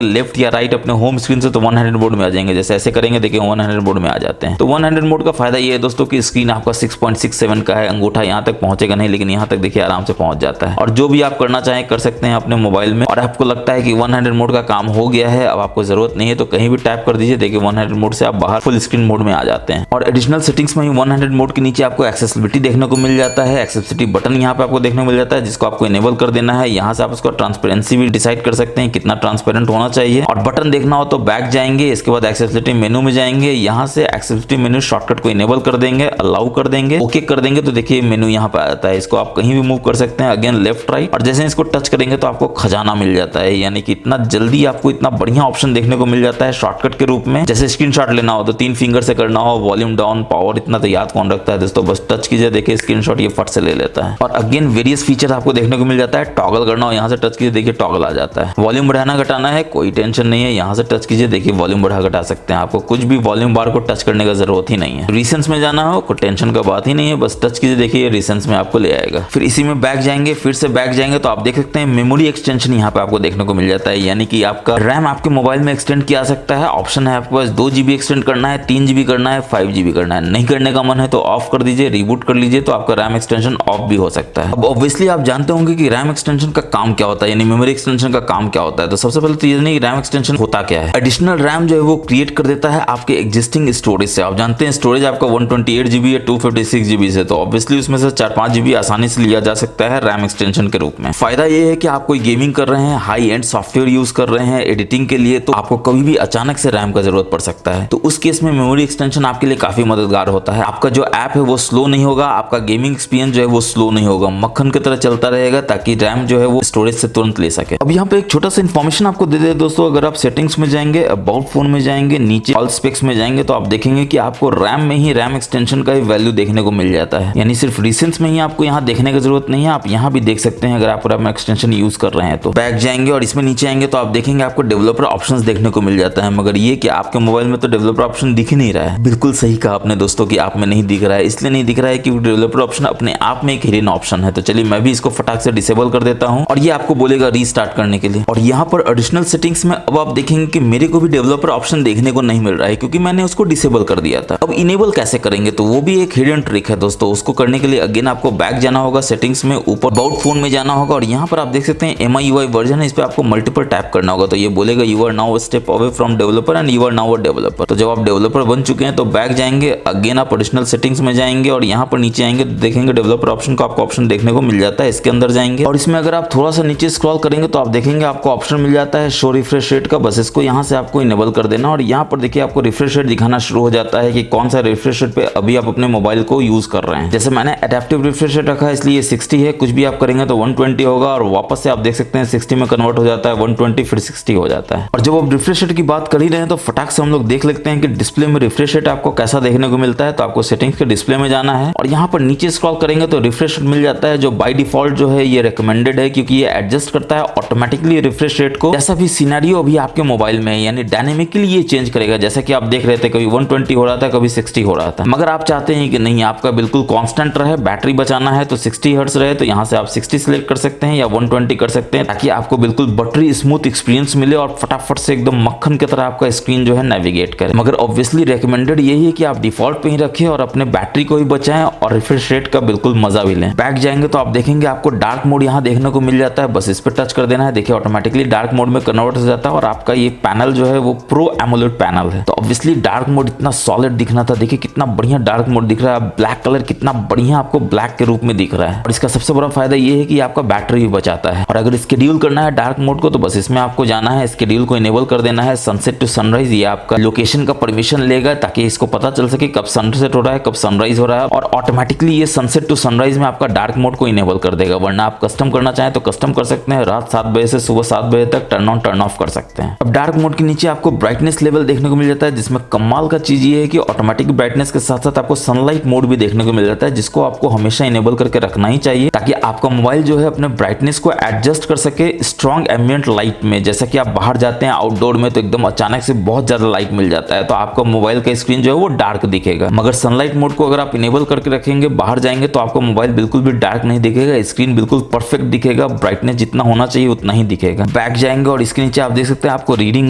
लेफ्ट या राइट अपने होम स्क्रीन से तो 100 मोड में आ जाएंगे। जैसे ऐसे करेंगे देखिए 100 मोड में आ जाते हैं। तो 100 मोड का फायदा ये है दोस्तों कि स्क्रीन आपका 6.67 का है, अंगूठा यहाँ तक पहुंचेगा नहीं, लेकिन यहाँ तक देखिए आराम से पहुंच जाता है। और जो भी आप करना चाहें कर सकते हैं अपने मोबाइल में। और आपको लगता है कि 100 मोड का काम हो गया है, अब आपको जरूरत नहीं है तो कहीं भी टैप कर दीजिए, देखिए 100 मोड से आप बाहर फुल स्क्रीन मोड में आ जाते हैं। और एडिशनल सेटिंग्स में ही 100 मोड के नीचे आपको एक्सेसिबिलिटी देखने को मिल जाता है। एक्सेसिबिलिटी बटन यहाँ पे आपको देखने को मिल जाता है, जिसको आपको इनेबल कर देना है। यहाँ से आप उसको ट्रांसपेरेंसी भी डिसाइड कर सकते हैं कितना ट्रांसपेरेंट होना चाहिए। और बटन देखना हो तो बैक जाएंगे, इसके बाद एक्सेसिबिलिटी मेनू में जाएंगे, यहाँ से एक्सेसिबिलिटी मेनू शॉर्टकट को इनेबल कर देंगे, अलाउ कर देंगे, ओके कर देंगे तो देखिए मेनू यहाँ पे आ जाता है। इसको आप कहीं भी मूव कर सकते हैं, अगेन लेफ्ट राइट। और जैसे इसको टच करेंगे तो आपको खजाना मिल जाता है, यानी कि इतना जल्दी आपको इतना बढ़िया ऑप्शन देखने को मिल जाता है शॉर्टकट के रूप में। जैसे स्क्रीनशॉट लेना हो तो 3 फिंगर से करना हो, वॉल्यूम डाउन पावर इतना तो याद कौन रखता है दोस्तों, बस टच कीजिए देखिए स्क्रीनशॉट ये फट से ले लेता है। और अगेन वेरियस फीचर आपको देखने को मिल जाता है। टॉगल करना हो यहाँ से टच कीजिए देखिए टॉगल आ जाता है। वॉल्यूम बढ़ाना घटाना है, कोई टेंशन नहीं है। यहाँ से टच कीजिए, देखिए वॉल्यूम बढ़ा घटा सकते हैं। आपको कुछ भी वॉल्यूम बार को टच करने का जरूरत ही नहीं है। रिसेंट्स में जाना हो कोई टेंशन का बात ही नहीं है, बस टच कीजिए, देखिए रिसेंट्स में आपको ले आएगा। फिर इसी में बैक जाएंगे, फिर से बैक जाएंगे तो आप देख सकते हैं मेमोरी एक्सटेंशन यहाँ पे आपको देखने को मिल जाता है, यानी कि आपका रैम आपके मोबाइल में एक्सटेंड किया सकता है। ऑप्शन है आपके पास 2 GB एक्सटेंड करना है, 3 GB करना है, 5 GB करना है। नहीं करने का मन है तो ऑफ कर दीजिए, रिबूट कर लीजिए तो आपका रैम एक्सटेंशन ऑफ भी हो सकता है। अब ऑब्वियसली आप जानते होंगे कि रैम एक्सटेंशन का काम क्या होता है, यानी मेमोरी एक्सटेंशन का काम क्या होता है। तो सबसे पहले तो ये नहीं, रैम एक्सटेंशन होता क्या है। एडिशनल रैम जो है वो क्रिएट कर देता है आपके एग्जिस्टिंग स्टोरेज से। आप जानते हैं स्टोरेज आपका 128 GB या 256 GB से, तो ऑब्वियसली उसमें से 4-5 GB आसानी से लिया जा सकता है रैम एक्सटेंशन के रूप में। फायदा ये है कि आप कोई गेमिंग कर रहे हैं, हाई एंड सॉफ्टवेयर यूज कर रहे हैं एडिटिंग के लिए, तो आपको कभी भी अचानक से रैम का जरूरत पड़ सकता है। तो उस केस में मेमोरी एक्सटेंशन आपके लिए काफी मददगार होता है। आपका जो ऐप है वो स्लो नहीं होगा, आपका गेमिंग एक्सपीरियंस जो है वो स्लो नहीं होगा, मक्खन की तरह चलता रहेगा, ताकि रैम जो है वो स्टोरेज से तुरंत ले सके। अब यहाँ पे एक छोटा सा इन्फॉर्मेशन आपको दे दे दोस्तों, अगर आप सेटिंग्स में जाएंगे, अबाउट फोन में जाएंगे, नीचे ऑल स्पेक्स में जाएंगे तो आप देखेंगे कि आपको रैम में ही रैम एक्सटेंशन का ही वैल्यू देखने को मिल जाता है। यानी सिर्फ रिसेंट्स में ही आपको यहाँ देखने की जरूरत नहीं है, आप यहाँ भी देख सकते हैं अगर आप रैम एक्सटेंशन यूज कर रहे हैं तो। बैक जाएंगे और इसमें नीचे आएंगे तो आप देखेंगे आपको डेवलपर ऑप्शंस देखने को मिल जाता है, मगर ये कि आपके मोबाइल में तो डेवलपर ऑप्शन दिख ही नहीं रहा है। बिल्कुल सही कहा आपने दोस्तों कि आप में नहीं दिख रहा है, इसलिए नहीं दिख रहा है क्योंकि डेवलपर ऑप्शन अपने आप में एक हिडन ऑप्शन है। तो चलिए मैं भी इसको फटाक से डिसेबल कर देता हूं और ये आपको बोलेगा रीस्टार्ट करने के लिए। और यहाँ पर एडिशनल सेटिंग्स में अब आप देखेंगे कि मेरे को भी डेवलपर ऑप्शन देखने को नहीं मिल रहा है क्योंकि मैंने उसको डिसेबल कर दिया था। अब इनेबल कैसे करेंगे, तो वो भी एक हिडन ट्रिक है दोस्तों। उसको करने के लिए अगेन आपको बैक जाना होगा, सेटिंग्स में ऊपर अबाउट फोन में जाना होगा और यहाँ पर आप देख सकते हैं MIUI वर्जन है, इस पे आपको मल्टीपल टैप करना होगा। तो ये बोलेगा you are now step away from developer and you are now a developer. तो जब आप डेवलपर बन चुके हैं तो बैक जाएंगे, अगेन आप एडिशनल सेटिंग्स में जाएंगे और यहाँ पर नीचे आएंगे तो देखेंगे डेवलपर ऑप्शन का आपको ऑप्शन देखने को मिल जाता है। इसके अंदर जाएंगे और इसमें अगर आप थोड़ा सा नीचे स्क्रॉल करेंगे तो आप देखेंगे आपको ऑप्शन मिल जाता है शो रिफ्रेश रेट का। बस इसको यहाँ से आपको इनेबल कर देना और यहाँ पर देखिए आपको रिफ्रेश रेट दिखाना शुरू हो जाता है कि कौन सा रिफ्रेश रेट पे अभी आप अपने मोबाइल को यूज कर रहे हैं। जैसे मैंने एडेप्टिव रिफ्रेश रेट रखा है इसलिए 60 है, कुछ भी आप करेंगे तो 120 होगा और वापस से आप देख सकते हैं 60 में कन्वर्ट हो जाता है, 120 फिर 60 हो जाता है। और जब आप रिफ्रेश रेट की बात कर ही रहे हैं तो फटाक से हम लोग देख लेते हैं कि डिस्प्ले में रिफ्रेश रेट आपको कैसा देखने को मिलता है। तो आपको सेटिंग्स के डिस्प्ले में जाना है और यहाँ पर नीचे स्क्रॉल करेंगे तो रिफ्रेश रेट मिल जाता है, जो बाय डिफॉल्ट जो है ये रिकमेंडेड है क्योंकि ये एडजस्ट करता है ऑटोमेटिकली रिफ्रेश रेट को। जैसा भी सिनेरियो अभी आपके मोबाइल में है, यानी डायनेमिकली ये चेंज करेगा। जैसा कि आप देख रहे थे कभी 120 हो रहा था, कभी 60 हो रहा था, मगर आप चाहते हैं कि नहीं आपका बिल्कुल कांस्टेंट रहे, बैटरी बचाना है तो 60 हर्ट्ज रहे, तो यहाँ से आप 60 सिलेक्ट कर सकते हैं या 120 कर सकते हैं, ताकि आपको बिल्कुल बटरी स्मूथ एक्सपीरियंस मिले और फटाफट से एकदम मक्खन की तरह आपका स्क्रीन जो है नेविगेट करे। मगर ऑब्वियसली रिकमेंडेड यही है कि आप डिफॉल्ट पे ही रखें और अपने बैटरी को ही बचाएं और रिफ्रेश रेट का बिल्कुल मजा भी लें। बैक जाएंगे तो आप देखेंगे आपको डार्क मोड यहाँ देखने को मिल जाता है, बस इस पर टच कर देना है। देखिए ऑटोमेटिकली डार्क मोड में कन्वर्ट हो जाता है और आपका ये पैनल जो है वो प्रो एमोलेड पैनल है। तो ऑब्वियसली डार्क मोड इतना सॉलिड दिखना था, देखिए कितना बढ़िया डार्क मोड दिख रहा है। ब्लैक कलर कितना बढ़िया आपको ब्लैक के रूप में दिख रहा है और इसका सबसे बड़ा फायदा ये है कि आपका बैटरी भी बचाता है। और अगर स्केड्यूल करना है डार्क मोड को तो बस इसमें आपको जाना है, स्केड्यूल को इनेबल कर देना है। सनसेट टू सनराइज ये आपका लोकेशन का परमिशन लेगा ताकि इसको पता चल सके कब सनसेट हो रहा है, कब सनराइज हो रहा है, और ऑटोमेटिकली ये सनसेट टू सनराइज में आपका डार्क मोड को इनेबल कर देगा। वरना आप कस्टम करना चाहें तो कस्टम कर सकते हैं, रात 7 बजे से सुबह 7 बजे तक टर्न ऑन टर्न ऑफ कर सकते हैं। अब डार्क मोड के नीचे आपको ब्राइटनेस लेवल देखने को मिल जाता है, जिसमें कमाल का चीज ये है कि ऑटोमेटिक ब्राइटनेस के साथ साथ आपको सनलाइट मोड भी देखने को मिल जाता है, जिसको आपको हमेशा इनेबल करके रखना ही चाहिए ताकि आपका मोबाइल जो है अपने ब्राइटनेस को एडजस्ट कर सके स्ट्रॉन्ग एम्बिएंट लाइट में। जैसा कि आप बाहर जाते हैं आउटडोर में तो एकदम अचानक से बहुत ज्यादा लाइट मिल जाता है तो आपका मोबाइल का स्क्रीन जो है वो डार्क दिखेगा। मगर सनलाइट मोड को अगर आप इनेबल करके रखेंगे, बाहर जाएंगे तो आपका मोबाइल बिल्कुल भी डार्क नहीं दिखेगा, स्क्रीन बिल्कुल परफेक्ट दिखेगा, ब्राइटनेस जितना होना चाहिए उतना ही दिखेगा। बैक जाएंगे और इसके नीचे आप देख सकते हैं आपको रीडिंग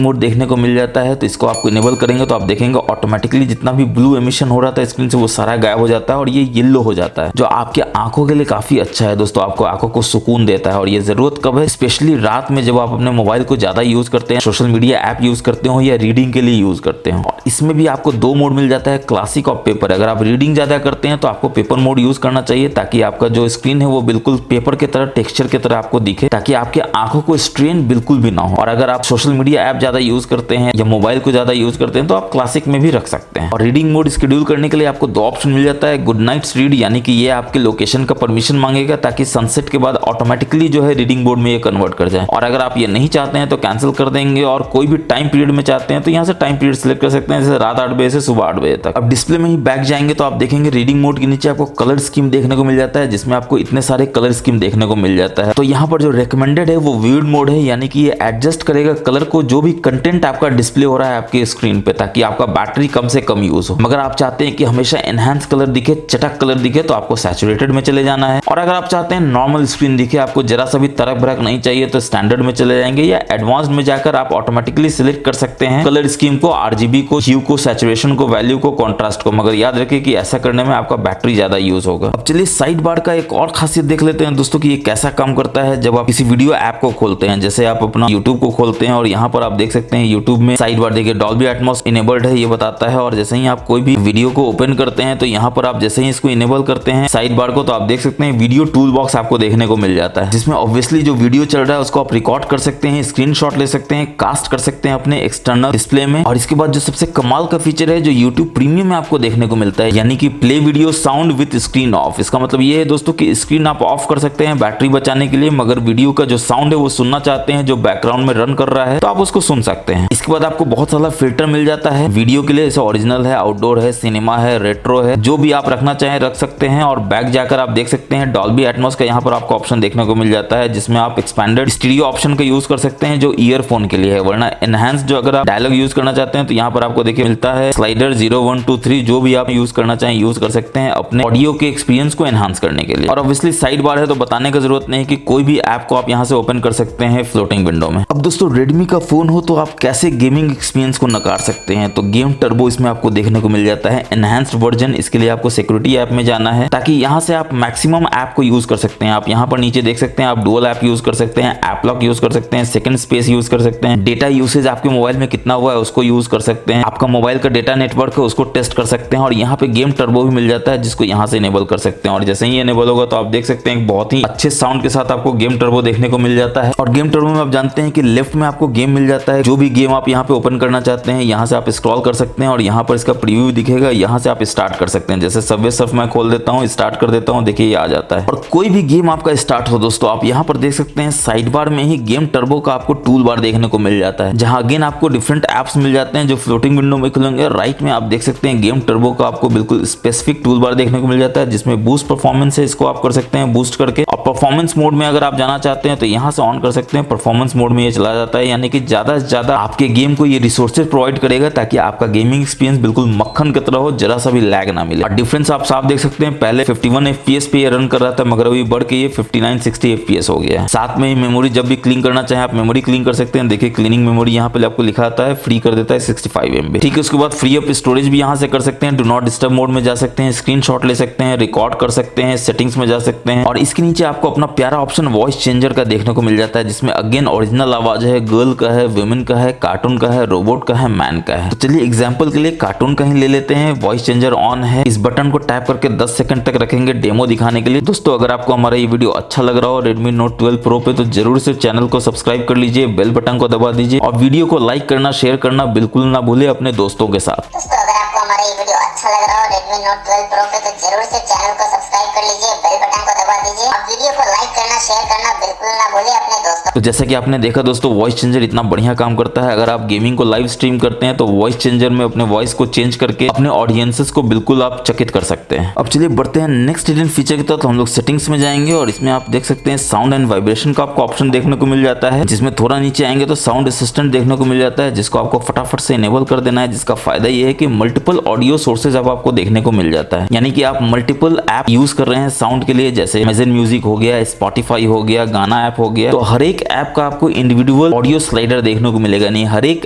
मोड देखने को मिल जाता है, तो इसको आपको इनेबल करेंगे तो आप देखेंगे ऑटोमेटिकली जितना भी ब्लू एमिशन हो रहा था स्क्रीन से वो सारा गायब हो जाता है और ये येलो हो जाता है, जो आपके आंखों के लिए काफी अच्छा है दोस्तों। आपको आंखों को सुकून देता है और ये जरूरत कब है, स्पेशली रात में जब आप अपने मोबाइल को ज्यादा यूज करते हैं, सोशल मीडिया ऐप यूज करते हो या रीडिंग के लिए यूज करते हो। इसमें भी आपको 2 मोड मिल जाता है, क्लासिक और पेपर। अगर आप रीडिंग ज्यादा करते हैं तो आपको पेपर मोड यूज करना चाहिए ताकि आपका जो स्क्रीन है वो बिल्कुल पेपर की तरह, टेक्सचर की तरह आपको दिखे, ताकि आपके आंखों को स्ट्रेन बिल्कुल भी ना हो। और अगर आप सोशल मीडिया ऐप ज्यादा यूज करते हैं या मोबाइल को ज्यादा यूज करते हैं तो आप क्लासिक में भी रख सकते हैं। और रीडिंग मोड शेड्यूल करने के लिए आपको 2 ऑप्शन मिल जाता है, गुड नाइट्स रीड, यानी कि ये आपके लोकेशन का परमिशन मांगेगा ताकि सनसेट के बाद ऑटोमेटिकली जो है रीडिंग मोड में ये कन्वर्ट कर जाए। और अगर आप ये नहीं चाहते हैं तो कैंसिल कर देंगे और कोई भी टाइम पीरियड में चाहते हैं तो यहाँ से टाइम पीरियड सिलेक्ट कर सकते हैं, जैसे रात 8 बजे से सुबह 8 बजे तक। अब डिस्प्ले में ही बैक जाएंगे तो आप देखेंगे रीडिंग मोड के नीचे आपको कलर स्कीम देखने को मिल जाता है, जिसमें आपको इतने सारे कलर स्कीम देखने को मिल जाता है। तो यहाँ पर जो रिकमेंडेड है वो विविड मोड है, यानी कि ये एडजस्ट एडजस्ट करेगा कलर को, जो भी कंटेंट आपका डिस्प्ले हो रहा है आपके स्क्रीन पे, ताकि आपका बैटरी कम से कम यूज हो। मगर आप चाहते हैं कि हमेशा एनहांस कलर दिखे, चटक कलर दिखे, तो आपको सैचुरेटेड में चले जाना है। और अगर आप चाहते हैं नॉर्मल स्क्रीन दिखे, आपको जरा सा भी तरक भरक नहीं चाहिए, तो स्टैंडर्ड में चले जाएंगे, या एडवांस्ड में जाकर आप ऑटोमेटिकली सिलेक्ट कर सकते हैं कलर स्कीम को, आरजीबी को, ह्यू को, सैचुरेशन को, वैल्यू को, कॉन्ट्रास्ट को। मगर याद रखिए कि ऐसा करने में आपका बैटरी ज्यादा यूज होगा। अब चलिए साइड बार का एक और खासियत देख लेते हैं दोस्तों कि ये कैसा काम करता है जब आप किसी वीडियो ऐप को खोलते हैं। जैसे आप अपना YouTube को खोलते हैं और यहाँ पर आप देख सकते हैं YouTube में साइड बार देखिए डॉल्बी एटमॉस इनेबल्ड है ये बताता है। और जैसे ही आप कोई भी वीडियो को ओपन करते हैं तो यहाँ पर आप जैसे ही इसको इनेबल करते हैं साइड बार को, तो आप देख सकते हैं वीडियो टूल बॉक्स आपको देखने को मिल जाता है, जिसमें ऑब्वियसली जो वीडियो चल रहा है उसको आप रिकॉर्ड कर सकते हैं, स्क्रीनशॉट ले सकते हैं, कास्ट कर सकते हैं अपने एक्सटर्नल डिस्प्ले में। और इसके बाद जो सबसे कमाल का फीचर है जो YouTube प्रीमियम में आपको देखने को मिलता है, यानी कि play video sound with screen of. इसका मतलब ये है दोस्तों कि स्क्रीन आप ऑफ कर सकते हैं बैटरी बचाने के लिए, मगर वीडियो का जो साउंड है वो सुनना चाहते हैं जो बैकग्राउंड में रन कर रहा है तो आप उसको सुन सकते हैं। इसके बाद आपको बहुत सारा फिल्टर मिल जाता है वीडियो के लिए, जैसे ओरिजिनल है, आउटडोर है, सिनेमा है, रेट्रो है, जो भी आप रखना चाहें रख सकते हैं। और बैक जाकर आप देख सकते हैं डॉल्बी एटमॉस का यहाँ पर आपको ऑप्शन देखने को मिल जाता है, जिसमें आप एक्सपेंडेड स्टीरियो ऑप्शन का यूज कर सकते हैं जो ईयरफोन के लिए है। वरना एनहांस जो अगर आप डायलॉग यूज करना चाहते हैं तो यहाँ पर आपको देखिए मिलता है स्लाइडर 0 1 2 3, जो भी आप यूज करना चाहें यूज कर सकते हैं अपने ऑडियो के एक्सपीरियंस को एनहांस करने के लिए। और ऑब्वियसली साइड बार है तो बताने की जरूरत नहीं कि कोई भी ऐप को आप यहाँ से ओपन कर सकते हैं फ्लोटिंग विंडो में। अब दोस्तों रेडमी का फोन हो तो आप कैसे गेमिंग एक्सपीरियंस को नकार सकते हैं, तो गेम टर्बो इसमें आपको देखने को मिल जाता है एनहांस्ड वर्जन। इसके लिए आपको सिक्योरिटी ऐप में जाना है ताकि यहाँ से आप मैक्सिमम ऐप को यूज कर सकते हैं। आप यहाँ पर नीचे देख सकते हैं आप डुअल ऐप यूज कर सकते हैं, ऐप लॉक यूज कर सकते हैं, सेकंड स्पेस यूज कर सकते हैं, डेटा यूसेज आपके मोबाइल में कितना हुआ है उसको यूज कर सकते हैं, आपका मोबाइल का डेटा नेटवर्क है उसको टेस्ट कर सकते हैं। और यहाँ पे गेम टर्बो भी मिल जाता है जिसको यहाँ से इनेबल कर सकते हैं। और जैसे ही इनेबल होगा तो आप देख सकते हैं बहुत ही अच्छे साउंड के साथ आपको गेम टर्बो देखने को मिल जाता है। और गेम टर्बो में आप जानते हैं कि लेफ्ट में आपको गेम मिल जाता है, जो भी गेम आप यहाँ पे ओपन करना चाहते हैं यहाँ से आप स्क्रॉल कर सकते हैं और यहाँ पर इसका प्रीव्यू दिखेगा, यहाँ से आप स्टार्ट कर सकते हैं। जैसे सबवे सर्फ मैं खोल देता हूँ, स्टार्ट कर देता हूँ, देखिए ये आ जाता है। और कोई भी गेम आपका स्टार्ट हो दोस्तों आप यहाँ पर देख सकते हैं साइड बार में ही गेम टर्बो का आपको टूल बार देखने को मिल जाता है, जहाँ अगेन आपको डिफरेंट एप्स मिल जाते हैं जो फ्लोटिंग विंडो में खुलेंगे। राइट में आप देख सकते हैं गेम टर्बो का आपको बिल्कुल स्पेसिफिक टूल बार देखने को मिल जाता है, जिसमें बूस्ट परफॉर्मेंस है, इसको आप कर सकते हैं बूस्ट करके। और परफॉर्मेंस मोड में अगर आप जाना चाहते हैं तो यहाँ से ऑन कर सकते हैं, परफॉर्मेंस मोड में ये चला जाता है, यानी कि ज्यादा से ज्यादा आपके गेम को ये रिसोर्सेज प्रोवाइड करेगा ताकि आपका गेमिंग एक्सपीरियंस बिल्कुल मक्खन की तरह हो, जरा सा भी लैग ना मिले। और डिफरेंस आप साफ देख सकते हैं, पहले 51 FPS पे ये रन कर रहा था मगर अभी बढ़ के ये 59-60 FPS हो गया है। साथ में मेमोरी जब भी क्लीन करना चाहे आप मेमोरी क्लीन कर सकते हैं। देखिए क्लीनिंग मेमोरी यहाँ पे आपको लिखा आता है, फ्री कर देता है 65 MB। ठीक है, उसके बाद फ्री अप स्टोरेज भी यहाँ से कर सकते हैं, डू नॉट डिस्टर्ब मोड में जा सकते हैं, स्क्रीनशॉट ले सकते हैं, रिकॉर्ड कर सकते हैं, सेटिंग्स में जा सकते हैं। और इसके नीचे आपको अपना प्यारा ऑप्शन वॉइस चेंजर का देखने को मिल जाता है, जिसमें अगेन ओरिजिनल आवाज है, गर्ल का है, वुमेन का है, कार्टून का है, रोबोट का है, मैन का है। तो चलिए एग्जांपल के लिए कार्टून का ही ले लेते हैं। वॉइस चेंजर ऑन है, इस बटन को टैप करके 10 सेकंड तक रखेंगे डेमो दिखाने के लिए। दोस्तों अगर आपको हमारा ये वीडियो अच्छा लग रहा हो Redmi Note 12 Pro पे तो जरूर से चैनल को सब्सक्राइब कर लीजिए, बेल बटन को दबा दीजिए और वीडियो को लाइक करना शेयर करना बिल्कुल ना भूले अपने दोस्तों के साथ। दोस्तों अगर आपको हमारा ये वीडियो अच्छा लग रहा हो Redmi Note 12 Pro पे तो जरूर से चैनल को सब्सक्राइब कर लीजिए, बेल बटन को दबा दीजिए और वीडियो को लाइक करना शेयर करना बिल्कुल ना भूले अपने दोस्तों। तो जैसा कि आपने देखा दोस्तों वॉइस चेंजर इतना बढ़िया काम करता है। अगर आप गेमिंग को लाइव स्ट्रीम करते हैं तो वॉइस चेंजर में अपने वॉइस को चेंज करके अपने ऑडियंसेस को बिल्कुल आप चकित कर सकते हैं। अब चलिए बढ़ते हैं नेक्स्ट हिडन फीचर की तरफ। हम लोग सेटिंग्स में जाएंगे और इसमें आप देख सकते हैं साउंड एंड वाइब्रेशन का आपको ऑप्शन देखने को मिल जाता है, जिसमें थोड़ा नीचे आएंगे तो साउंड असिस्टेंट देखने को मिल जाता है, जिसको आपको फटाफट से इनेबल कर देना है। जिसका फायदा ये है कि मल्टीपल ऑडियो सोर्सेज अब आपको देखने को मिल जाता है, यानी कि आप मल्टीपल ऐप यूज कर रहे हैं साउंड के लिए, जैसे अमेज़न म्यूजिक हो गया, स्पॉटिफाई हो गया, गाना ऐप हो गया, तो हर एक ऐप का आपको इंडिविजुअल ऑडियो स्लाइडर देखने को मिलेगा। नहीं, हर एक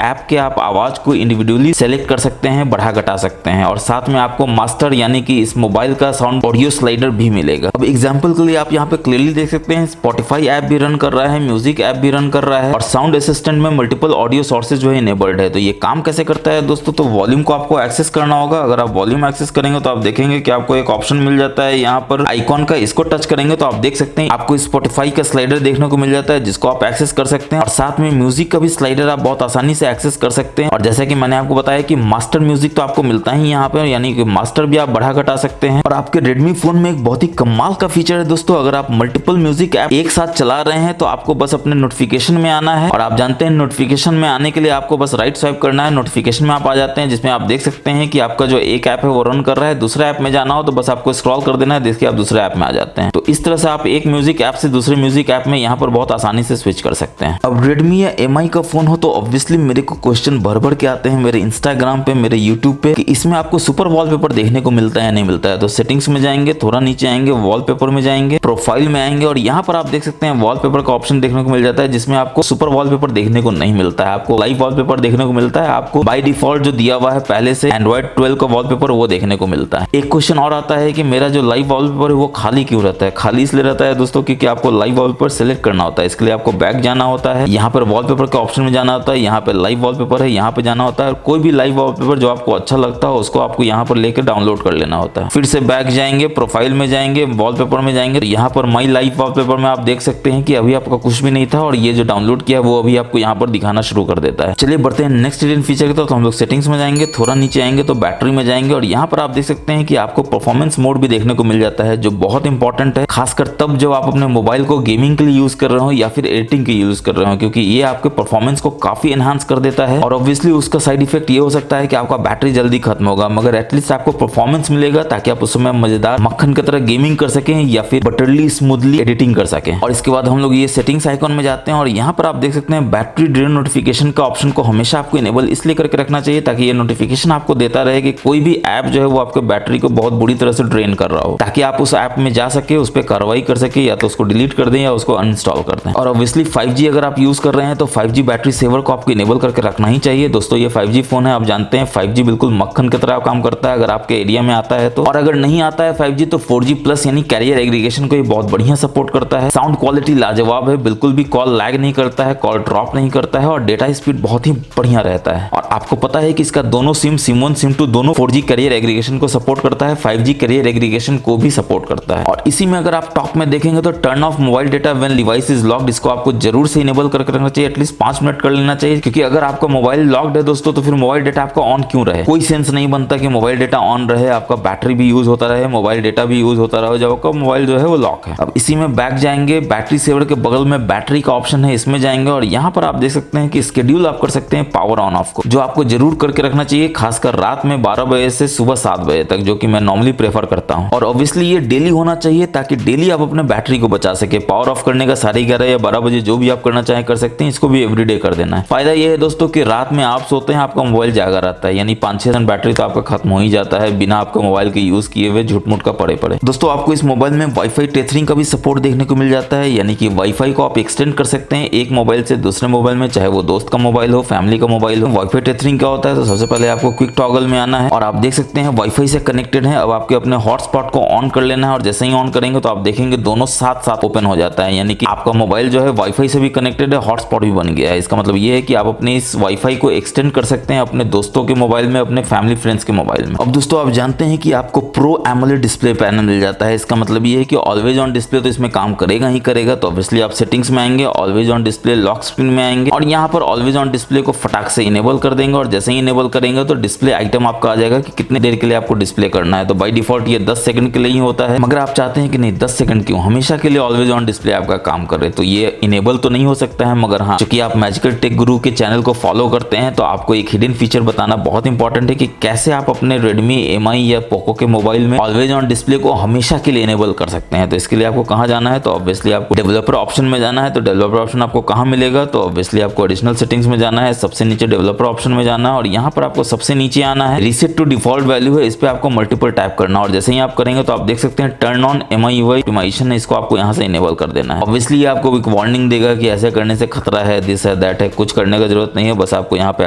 ऐप के आप आवाज को इंडिविजुअली सेलेक्ट कर सकते हैं, बढ़ा घटा सकते हैं और साथ में आपको मास्टर यानी कि इस मोबाइल का साउंड ऑडियो स्लाइडर भी मिलेगा। अब एग्जांपल के लिए आप यहाँ पे क्लियरली देख सकते हैं स्पॉटिफाई ऐप भी रन कर रहा है, म्यूजिक ऐप भी रन कर रहा है और साउंड असिस्टेंट में मल्टीपल ऑडियो सोर्सेज जो है इनेबल्ड है। तो ये काम कैसे करता है दोस्तों, तो वॉल्यूम को आपको एक्सेस करना होगा। अगर आप वॉल्यूम एक्सेस करेंगे तो आप देखेंगे कि आपको एक ऑप्शन मिल जाता है यहाँ पर आइकॉन का, इसको टच करेंगे तो आप देख सकते हैं आपको स्पॉटिफाई का स्लाइडर देखने को मिल जाता है, जिसको आप एक्सेस कर सकते हैं और साथ में म्यूजिक का भी स्लाइडर आप बहुत आसानी से एक्सेस कर सकते हैं। और जैसा कि मैंने आपको बताया कि मास्टर म्यूजिक तो आपको मिलता ही यहाँ पे, यानी कि मास्टर भी आप बढ़ा घटा सकते हैं। और आपके रेडमी फोन में एक बहुत ही कमाल का फीचर है दोस्तों, अगर आप मल्टीपल म्यूजिक ऐप एक साथ चला रहे हैं तो आपको बस अपने नोटिफिकेशन में आना है। और आप जानते हैं नोटिफिकेशन में आने के लिए आपको बस राइट स्वाइप करना है, नोटिफिकेशन में आप आ जाते हैं, जिसमें आप देख सकते हैं कि आपका जो एक ऐप है वो रन कर रहा है। दूसरे ऐप में जाना हो तो बस आपको स्क्रॉल कर देना है, देखिए आप दूसरे ऐप में आ जाते हैं। तो इस तरह से आप एक म्यूजिक ऐप से दूसरे म्यूजिक ऐप में यहाँ पर बहुत आसानी से स्विच कर सकते हैं। अब Redmi या MI का फोन हो तो ऑब्वियसली मेरे को क्वेश्चन भर भर के आते हैं मेरे इंस्टाग्राम पे, मेरे यूट्यूब पे कि इसमें आपको सुपर वॉलपेपर देखने को मिलता है या नहीं मिलता है। तो सेटिंग्स में जाएंगे, थोड़ा नीचे आएंगे, वॉलपेपर में जाएंगे, प्रोफाइल में आएंगे और यहाँ पर आप देख सकते हैं वॉलपेपर का ऑप्शन देखने को मिल जाता है, जिसमें आपको सुपर वॉलपेपर देखने को नहीं मिलता है, आपको लाइव वॉलपेपर देखने को मिलता है। आपको बाय डिफॉल्ट जो दिया हुआ है पहले से एंड्रॉइड 12 का वॉलपेपर वो देखने को मिलता है। एक क्वेश्चन और आता है कि मेरा जो लाइव वॉलपेपर है वो खाली क्यों रहता है। खाली इसलिए रहता है दोस्तों क्योंकि आपको लाइव वॉलपेपर सेलेक्ट करना होता है। इसके लिए आपको बैक जाना होता है, यहाँ पर वॉलपेपर के ऑप्शन में जाना होता है, यहाँ पे लाइव वॉलपेपर है, यहाँ पे जाना होता है। कोई भी लाइव वॉलपेपर जो आपको अच्छा लगता हो उसको आपको यहाँ पर लेकर डाउनलोड कर लेना होता है। फिर से बैक जाएंगे, प्रोफाइल में जाएंगे, वॉलपेपर में जाएंगे, तो यहाँ पर माई लाइव वॉलपेपर में आप देख सकते हैं कि अभी आपका कुछ भी नहीं था और ये जो डाउनलोड किया वो अभी आपको यहाँ पर दिखाना शुरू कर देता है। चलिए बढ़ते हैं नेक्स्ट हिडन फीचर की तरफ। तो हम लोग सेटिंग्स में जाएंगे, थोड़ा नीचे आएंगे तो बैटरी में जाएंगे और यहाँ पर आप देख सकते हैं कि आपको परफॉर्मेंस मोड भी देखने को मिल जाता है, जो बहुत इंपॉर्टेंट है, खासकर तब जब आप अपने मोबाइल को गेमिंग के लिए यूज कर रहे हो या फिर एडिटिंग के यूज कर रहे हो, क्योंकि ये आपके परफॉर्मेंस को काफी एनहांस कर देता है। और ऑब्वियसली उसका साइड इफेक्ट ये हो सकता है कि आपका बैटरी जल्दी खत्म होगा, मगर एटलीस्ट आपको परफॉर्मेंस मिलेगा ताकि आप उस समय मजेदार मक्खन की तरह गेमिंग कर सकें या फिर बटरली स्मूथली एडिटिंग कर सकें। और इसके बाद हम लोग ये सेटिंग्स आइकॉन में जाते हैं और यहाँ पर आप देख सकते हैं बैटरी ड्रेन नोटिफिकेशन का ऑप्शन को हमेशा आपको इनेबल इसलिए करके रखना चाहिए ताकि ये नोटिफिकेशन आपको देता रहे कि कोई भी ऐप जो है वो आपके बैटरी को बहुत बुरी तरह से ड्रेन कर रहा हो, ताकि आप उस ऐप में जा सके, उस पर कार्रवाई कर सके, या तो उसको डिलीट कर दें या उसको अनइंस्टॉल कर दें। और ऑब्वियसली 5G अगर आप यूज कर रहे हैं तो 5G बैटरी सेवर को आपको इनेबल करके रखना ही चाहिए। दोस्तों ये 5G फोन है, आप जानते हैं 5G बिल्कुल मक्खन की तरह काम करता है अगर आपके एरिया में आता है तो। और अगर नहीं आता है 5G तो 4G प्लस यानी कैरियर एग्रीगेशन को ये बहुत बढ़िया सपोर्ट करता है। साउंड क्वालिटी लाजवाब है, बिल्कुल भी कॉल लैग नहीं करता है, कॉल ड्रॉप नहीं करता है और डेटा स्पीड बहुत ही बढ़िया रहता है। और आपको पता है कि इसका दोनों सिम SIM1 SIM2 दोनों 4G कैरियर एग्रीगेशन को सपोर्ट करता है, 5G कैरियर एग्रीगेशन को भी सपोर्ट करता है। और इसी में अगर आप टॉप में देखेंगे तो turn off mobile data when device is locked, इसको आपको जरूर से इनेबल करके रखना चाहिए, एटलीस्ट 5 मिनट कर लेना चाहिए, क्योंकि अगर आपका मोबाइल लॉक्ड है दोस्तों तो फिर मोबाइल डेटा आपका ऑन क्यों रहे। कोई सेंस नहीं बनता कि मोबाइल डेटा ऑन रहे, आपका बैटरी भी यूज होता रहे, मोबाइल डेटा भी यूज होता रहे जब आपका मोबाइल जो है वो लॉक है। अब इसी में बैक जाएंगे, बैटरी सेवर के बगल में बैटरी का ऑप्शन है, इसमें जाएंगे और यहाँ पर आप देख सकते हैं कि स्केड्यूल आप कर सकते हैं पावर ऑन ऑफ को, जो आपको जरूर करके रखना चाहिए, खासकर रात में 12 बजे से सुबह 7 बजे तक, जो कि मैं नॉर्मली प्रेफर करता हूँ। और ऑब्वियसली ये डेली होना चाहिए ताकि डेली आप अपने बैटरी को बचा सके। पावर ऑफ करने का 11:30 या 12 बजे जो भी आप करना चाहें कर सकते हैं, इसको भी एवरीडे कर देना है। फायदा ये है दोस्तों कि रात में आप सोते हैं आपका मोबाइल जागा रहता है, यानी 5-6 बैटरी तो आपका खत्म हो ही जाता है बिना आपका मोबाइल के यूज किए हुए झूठ-मूठ का पड़े। दोस्तों आपको इस मोबाइल में वाईफाई टेथरिंग का भी सपोर्ट देखने को मिल जाता है, यानी कि वाईफाई को आप एक्सटेंड कर सकते हैं एक मोबाइल से दूसरे मोबाइल में, चाहे वो दोस्त का मोबाइल हो, फैमिली का मोबाइल हो। वाईफाई टेथरिंग क्या होता है तो सबसे पहले आपको क्विक टॉगल में आना है और आप देख सकते हैं वाईफाई से कनेक्टेड है। अब आपके अपने हॉटस्पॉट को ऑन कर लेना है और जैसे ही ऑन करेंगे तो आप देखेंगे दोनों साथ साथ ओपन हो जाता है, यानी कि आपका मोबाइल जो है वाईफाई से भी कनेक्टेड है, हॉटस्पॉट भी बन गया है। इसका मतलब ये है कि आप अपने इस वाईफाई को एक्सटेंड कर सकते हैं अपने दोस्तों के मोबाइल में, अपने फैमिली फ्रेंड्स के मोबाइल में। अब दोस्तों आप जानते हैं कि आपको प्रो एमोलेड डिस्प्ले पैनल मिल जाता है, इसका मतलब ये है कि ऑलवेज ऑन डिस्प्ले तो इसमें काम करेगा ही करेगा। तो ऑब्वियसली आप सेटिंग्स में आएंगे, always on display lock screen में आएंगे और यहाँ पर ऑलवेज ऑन डिस्प्ले को फटाक से इनेबल कर देंगे और जैसे ही इनेबल करेंगे तो डिस्प्ले आइटम आपका आ जाएगा कि कितने देर के लिए आपको डिस्प्ले करना है। तो बाय डिफॉल्ट ये 10 सेकंड के लिए ही होता है, मगर आप चाहते हैं कि नहीं 10 सेकंड क्यों, हमेशा के लिए ऑलवेज ऑन डिस्प्ले आपका काम करे, तो ये इनेबल तो नहीं हो सकता है। मगर हाँ, क्योंकि आप मैजिकल टेक गुरु के चैनल को फॉलो करते हैं तो आपको एक हिडन फीचर बताना बहुत इंपॉर्टेंट है कि कैसे आप अपने Redmi, MI या पोको के मोबाइल में ऑलवेज ऑन डिस्प्ले को हमेशा के लिए इनेबल कर सकते हैं। तो इसके लिए आपको कहाँ जाना है तो ऑब्वियसली आपको डेवलपर ऑप्शन में जाना है। तो डेवलपर ऑप्शन आपको कहाँ मिलेगा तो ऑब्वियसली आपको एडिशनल सेटिंग्स में जाना है, सबसे नीचे डेवलपर ऑप्शन में जाना है और यहाँ पर आपको सबसे नीचे आना है, रीसेट टू डिफॉल्ट वैल्यू है, इस पे आपको मल्टीपल टैप करना और जैसे ही आप करेंगे तो आप देख सकते हैं टर्न ऑन MIUI ऑप्टिमाइजेशन है, इसको आपको यहाँ से इनेबल कर देना है। ऑब्वियसली आपको एक वार्निंग देगा कि ऐसे करने से खतरा है, दिस है दैट है, कुछ करने का जरूरत नहीं है, बस आपको यहाँ पे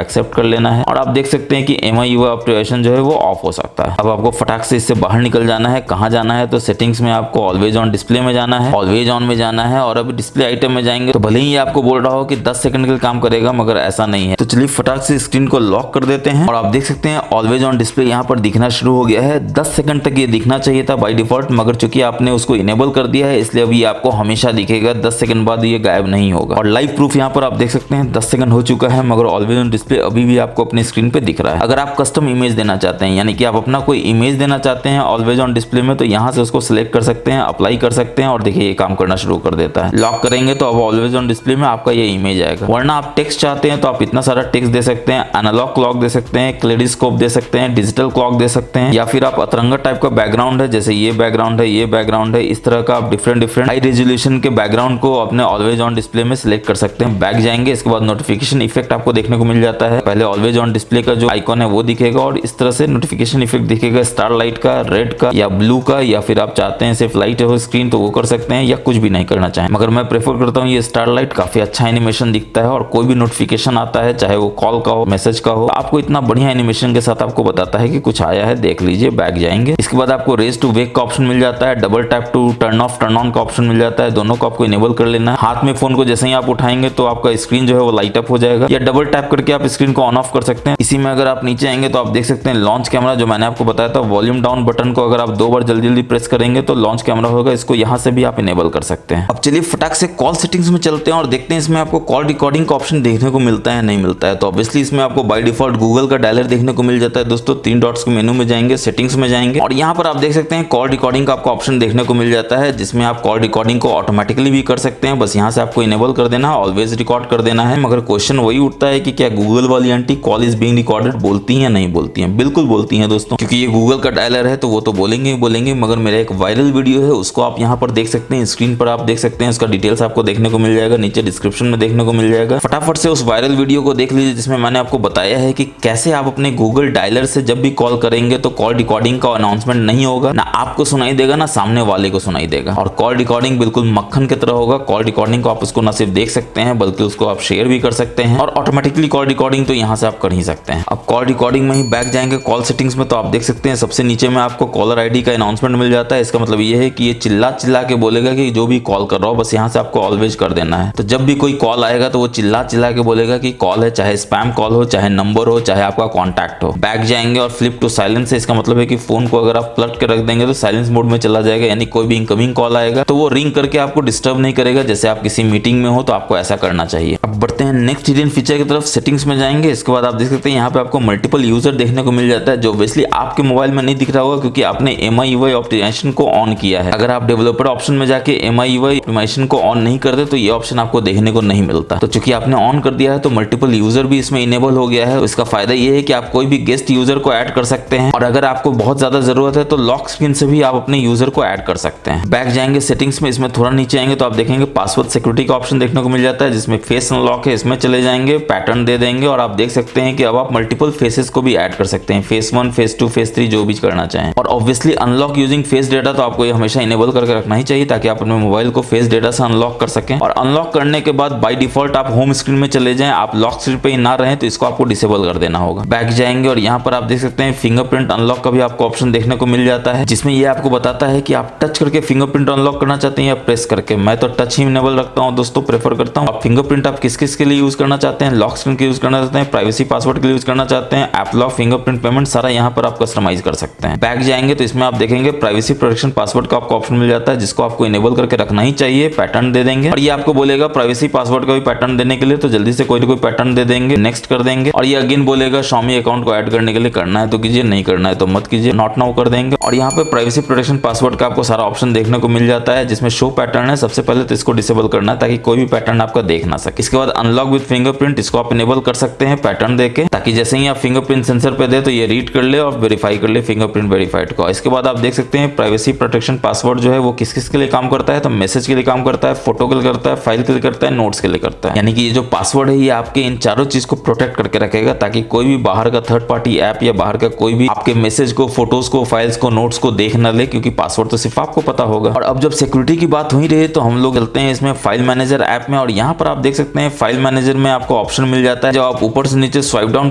एक्सेप्ट कर लेना है और आप देख सकते हैं कि MIUI ऑप्टिमाइजेशन जो है वो ऑफ हो सकता है। अब आपको फटाक से इससे बाहर निकल जाना है। कहाँ जाना है तो सेटिंग्स में आपको ऑलवेज ऑन डिस्प्ले में जाना है, ऑलवेज ऑन में जाना है और अभी डिस्प्ले आइटम में जाएंगे तो भले ही आपको बोल रहा हो कि 10 सेकंड के लिए काम करेगा, मगर ऐसा नहीं है। तो चलिए फटाक से स्क्रीन को लॉक कर देते हैं और आप देख सकते हैं ऑलवेज ऑन डिस्प्ले यहाँ पर दिखना शुरू हो गया है। 10 सेकंड तक ये दिखना चाहिए था बाय डिफॉल्ट, मगर चूंकि आपने उसको इनेबल कर दिया है इसलिए अभी आपको हमेशा दिखेगा, 10 सेकंड बाद ये गायब नहीं होगा। और लाइव प्रूफ यहाँ पर आप देख सकते हैं 10 सेकंड हो चुका है मगर ऑलवेज ऑन डिस्प्ले अभी भी आपको अपनी स्क्रीन पे दिख रहा है। अगर आप कस्टम इमेज देना चाहते हैं, यानी कि आप अपना कोई इमेज देना चाहते हैं ऑलवेज ऑन डिस्प्ले में, तो यहाँ से उसको सिलेक्ट कर सकते हैं, अप्लाई कर सकते हैं और देखिए ये काम करना शुरू कर देता है। लॉक करेंगे तो अब ऑलवेज ऑन डिस्प्ले में आपका ये इमेज आएगा। वरना आप टेक्स्ट चाहते हैं तो आप इतना सारा टेक्स्ट दे सकते हैं, एनालॉग क्लॉक दे सकते हैं, क्लेरिस्कोप दे सकते हैं, डिजिटल क्लॉक दे सकते हैं, या फिर आप अतरंगा टाइप का बैकग्राउंड है, जैसे ये बैकग्राउंड है, ये बैकग्राउंड है, इस तरह का आप डिफरेंट हाई रेजोल्यूशन के बैकग्राउंड को अपने ऑलवेज ऑन डिस्प्ले में सिलेक्ट कर सकते हैं। बैक जाएंगे, इसके बाद नोटिफिकेशन इफेक्ट आपको देखने को मिल जाता है। पहले ऑलवेज ऑन डिस्प्ले का जो आइकॉन है वो दिखेगा और इस तरह से नोटिफिकेशन इफेक्ट दिखेगा स्टार लाइट का, रेड का या ब्लू का, या फिर आप चाहते हैं सिर्फ लाइट हो स्क्रीन तो वो कर सकते हैं, या कुछ भी नहीं करना चाहें। मगर मैं प्रेफर करता हूँ ये स्टार लाइट, काफी अच्छा एनिमेशन दिखता है और कोई भी नोटिफिकेशन आता है चाहे वो कॉल का हो, मैसेज का हो, आपको इतना बढ़िया एनिमेशन के साथ आपको बताता है कि कुछ आया है, देख लीजिए। बैक जाएंगे, इसके बाद आपको रेज टू वेक का ऑप्शन मिल जाता है, double tap to turn off turn on का ऑप्शन मिल जाता है। दोनों को आपको इनेबल कर लेना है। हाथ में फोन को जैसे ही आप उठाएंगे तो आपका स्क्रीन जो है वो लाइट अप हो जाएगा, या डबल टैप करके आप स्क्रीन को ऑन ऑफ कर सकते हैं। इसी में अगर आप नीचे आएंगे तो आप देख सकते हैं लॉन्च कैमरा, जो मैंने आपको बताया था वॉल्यूम डाउन बटन को अगर आप 2 बार जल्दी जल्दी प्रेस करेंगे तो लॉन्च कैमरा होगा, इसको यहाँ से भी आप इनेबल कर सकते हैं। अब चलिए फटाक से कॉल सेटिंग्स में चलते हैं और देखते हैं इसमें आपको कॉल रिकॉर्डिंग का ऑप्शन देखने को मिलता है नहीं मिलता है। तो ऑब्वियसली इसमें आपको बाय डिफॉल्ट गूगल का डायलर देखने को मिल जाता है दोस्तों। 3 डॉट्स के मेनू में जाएंगे, सेटिंग्स में जाएंगे और यहाँ पर आप देख सकते हैं कॉल रिकॉर्डिंग का आपको ऑप्शन देखने को मिल जाता है, जिसमें आप कॉल रिकॉर्डिंग को ऑटोमेटिकली भी कर सकते हैं। बस यहाँ से आपको इनेबल कर देना है, ऑलवेज रिकॉर्ड कर देना है। मगर क्वेश्चन वही उठता है कि क्या गूगल वाली aunty call is being recorded बोलती हैं या नहीं बोलती हैं? बिल्कुल बोलती हैं दोस्तों, क्योंकि ये गूगल का डायलर है तो वो तो बोलेंगे ही बोलेंगे। मगर मेरा एक वायरल वीडियो है उसको आप यहाँ पर देख सकते हैं, स्क्रीन पर आप देख सकते हैं, उसका डिटेल्स आपको देखने को मिल जाएगा, नीचे डिस्क्रिप्शन में देखने को मिल जाएगा। फटाफट से उस वायरल वीडियो को देख लीजिए जिसमें मैंने आपको बताया है कि कैसे आप अपने गूगल डायलर से जब भी कॉल करेंगे तो कॉल रिकॉर्डिंग का अनाउंसमेंट नहीं होगा, ना आपको सुनाई देगा ना सामने वाले को सुनाई देगा, और कॉल रिकॉर्डिंग बिल्कुल मक्खन की तरह होगा। कॉल रिकॉर्डिंग को आप उसको ना सिर्फ देख सकते हैं बल्कि उसको आप शेयर भी कर सकते हैं, और ऑटोमेटिकली कॉल रिकॉर्डिंग तो यहाँ से आप कर ही सकते हैं। अब कॉल रिकॉर्डिंग में ही बैक जाएंगे कॉल सेटिंग्स में, तो आप देख सकते हैं सबसे नीचे में आपको कॉलर आईडी का अनाउंसमेंट मिल जाता है। इसका मतलब ये है कि ये चिल्ला चिल्ला के बोलेगा कि जो भी कॉल कर रहा हो, बस यहाँ से आपको ऑलवेज कर देना है। तो जब भी कोई कॉल आएगा तो वो चिल्ला चिल्ला के बोलेगा कि कॉल है, चाहे स्पैम कॉल हो, चाहे नंबर हो, चाहे आपका कॉन्टैक्ट हो। बैक जाएंगे और फ्लिप टू साइलेंस है, इसका मतलब है कि फोन को अगर आप पलट के रख देंगे तो साइलेंस मोड में चला जाएगा, यानी कोई भी इनकमिंग कॉल आएगा तो वो रिंग करके आपको डिस्टर्ब नहीं करेगा। जैसे आप किसी मीटिंग में हो तो आपको ऐसा करना चाहिए। अब बढ़ते हैं नेक्स्ट हिडन फीचर की तरफ, सेटिंग्स में जाएंगे। इसके बाद आप देख सकते हैं यहाँ पे आपको मल्टीपल यूजर देखने को मिल जाता है, जो ऑब्वियसली आपके मोबाइल में नहीं दिख रहा होगा क्योंकि आपने MIUI ऑप्टिमाइजेशन को ऑन किया है। अगर आप डेवलपर ऑप्शन में जाके MIUI ऑप्टिमाइजेशन को ऑन नहीं करते तो ये ऑप्शन आपको देखने को नहीं मिलता। तो चूंकि आपने ऑन कर दिया है तो मल्टीपल यूजर भी इसमें इनेबल हो गया है। इसका फायदा ये है कि आप कोई भी गेस्ट यूजर को ऐड कर सकते हैं, और अगर आपको बहुत ज्यादा जरूरत है तो लॉक स्क्रीन से भी आप अपने यूजर को ऐड कर सकते हैं। बैक जाएंगे सेटिंग्स में, इसमें थोड़ा नीचे आएंगे तो आप देखेंगे पासवर्ड सिक्योरिटी का ऑप्शन देखने को मिल जाता है, जिसमें फेस अनलॉक है, इसमें चले जाएंगे, पैटर्न दे देंगे और आप देख सकते हैं कि अब आप मल्टीपल फेसेस को भी ऐड कर सकते हैं, फेस 1, फेस 2, फेस 3 जो भी करना चाहें। और obviously unlock using face data तो आपको ये हमेशा इनेबल करके रखना ही चाहिए ताकि आप अपने मोबाइल को फेस डेटा से अनलॉक कर सकें। और अनलॉक करने के बाद बाय डिफॉल्ट आप होम स्क्रीन में चले जाएं, आप लॉक स्क्रीन पे ही ना रहें तो इसको आपको डिसेबल कर देना होगा। बैक जाएंगे और यहाँ पर आप देख सकते हैं फिंगरप्रिंट अनलॉक का भी आपको ऑप्शन देखने को मिल जाता है, जिसमें ये आपको बताता है कि आप टच करके फिंगरप्रिंट अनलॉक करना चाहते हैं या प्रेस करके। मैं तो टच ही इनेबल रखता हूँ दोस्तों, प्रेफर करता हूँ। आप फिंगरप्रिंट आप किस किस के लिए यूज करना चाहते हैं, लॉक स्क्रीन के यूज करना चाहते हैं, प्राइवेसी पासवर्ड के लिए यूज करना चाहते हैं, ऐप लॉक, फिंगरप्रिंट पेमेंट, सारा यहाँ पर आप कस्टमाइज कर सकते हैं। बैक जाएंगे तो इसमें आप देखेंगे प्राइवेसी प्रोटेक्शन पासवर्ड का आपको ऑप्शन मिल जाता है, जिसको आपको इनेबल करके रखना ही चाहिए। पैटर्न दे देंगे और ये आपको बोलेगा प्राइवेसी पासवर्ड का भी पैटर्न देने के लिए, तो जल्दी से कोई ना कोई पैटर्न दे देंगे, नेक्स्ट कर देंगे। और ये अगेन बोलेगा Xiaomi अकाउंट को ऐड करने के लिए करना है तो कीजिए, नहीं करना है तो मत कीजिए, नॉट नाउ कर देंगे। और यहाँ पे प्राइवेसी प्रोटेक्शन पासवर्ड का आपको सारा ऑप्शन देखने को मिल जाता है, जिसमें शो पैटर्न है। सबसे पहले तो इसको डिसेबल करना है ताकि कोई भी पैटर्न आपका देख ना सके। इसके बाद अनलॉक विद फिंगरप्रिंट, इसको आप इनेबल कर सकते हैं पैटर्न देके, ताकि जैसे ही आप फिंगरप्रिंट सेंसर पे दे तो ये रीड कर ले और वेरीफाई कर ले फिंगरप्रिंट वेरीफाइड को। इसके बाद आप देख सकते हैं प्राइवेसी प्रोटेक्शन पासवर्ड जो है वो किस किस के लिए काम करता है, तो मैसेज के लिए काम करता है, फोटो के लिए करता है, फाइल के लिए करता है, नोट्स के लिए करता है। यानी कि ये जो पासवर्ड है ये आपके इन चारों चीज को प्रोटेक्ट करके रखेगा ताकि कोई भी बाहर का थर्ड पार्टी ऐप या बाहर का कोई भी आपके मैसेज को, फोटोज को, फाइल्स को, नोट्स को देख न ले, क्योंकि पासवर्ड तो सिर्फ आपको पता होगा। और अब जब सिक्योरिटी की बात हो ही रही तो हम लोग चलते हैं इसमें फाइल मैनेजर ऐप में, और यहाँ पर आप देख सकते हैं फाइल मैनेजर में आपको ऑप्शन मिल जाता है। जब आप ऊपर से नीचे स्वाइप डाउन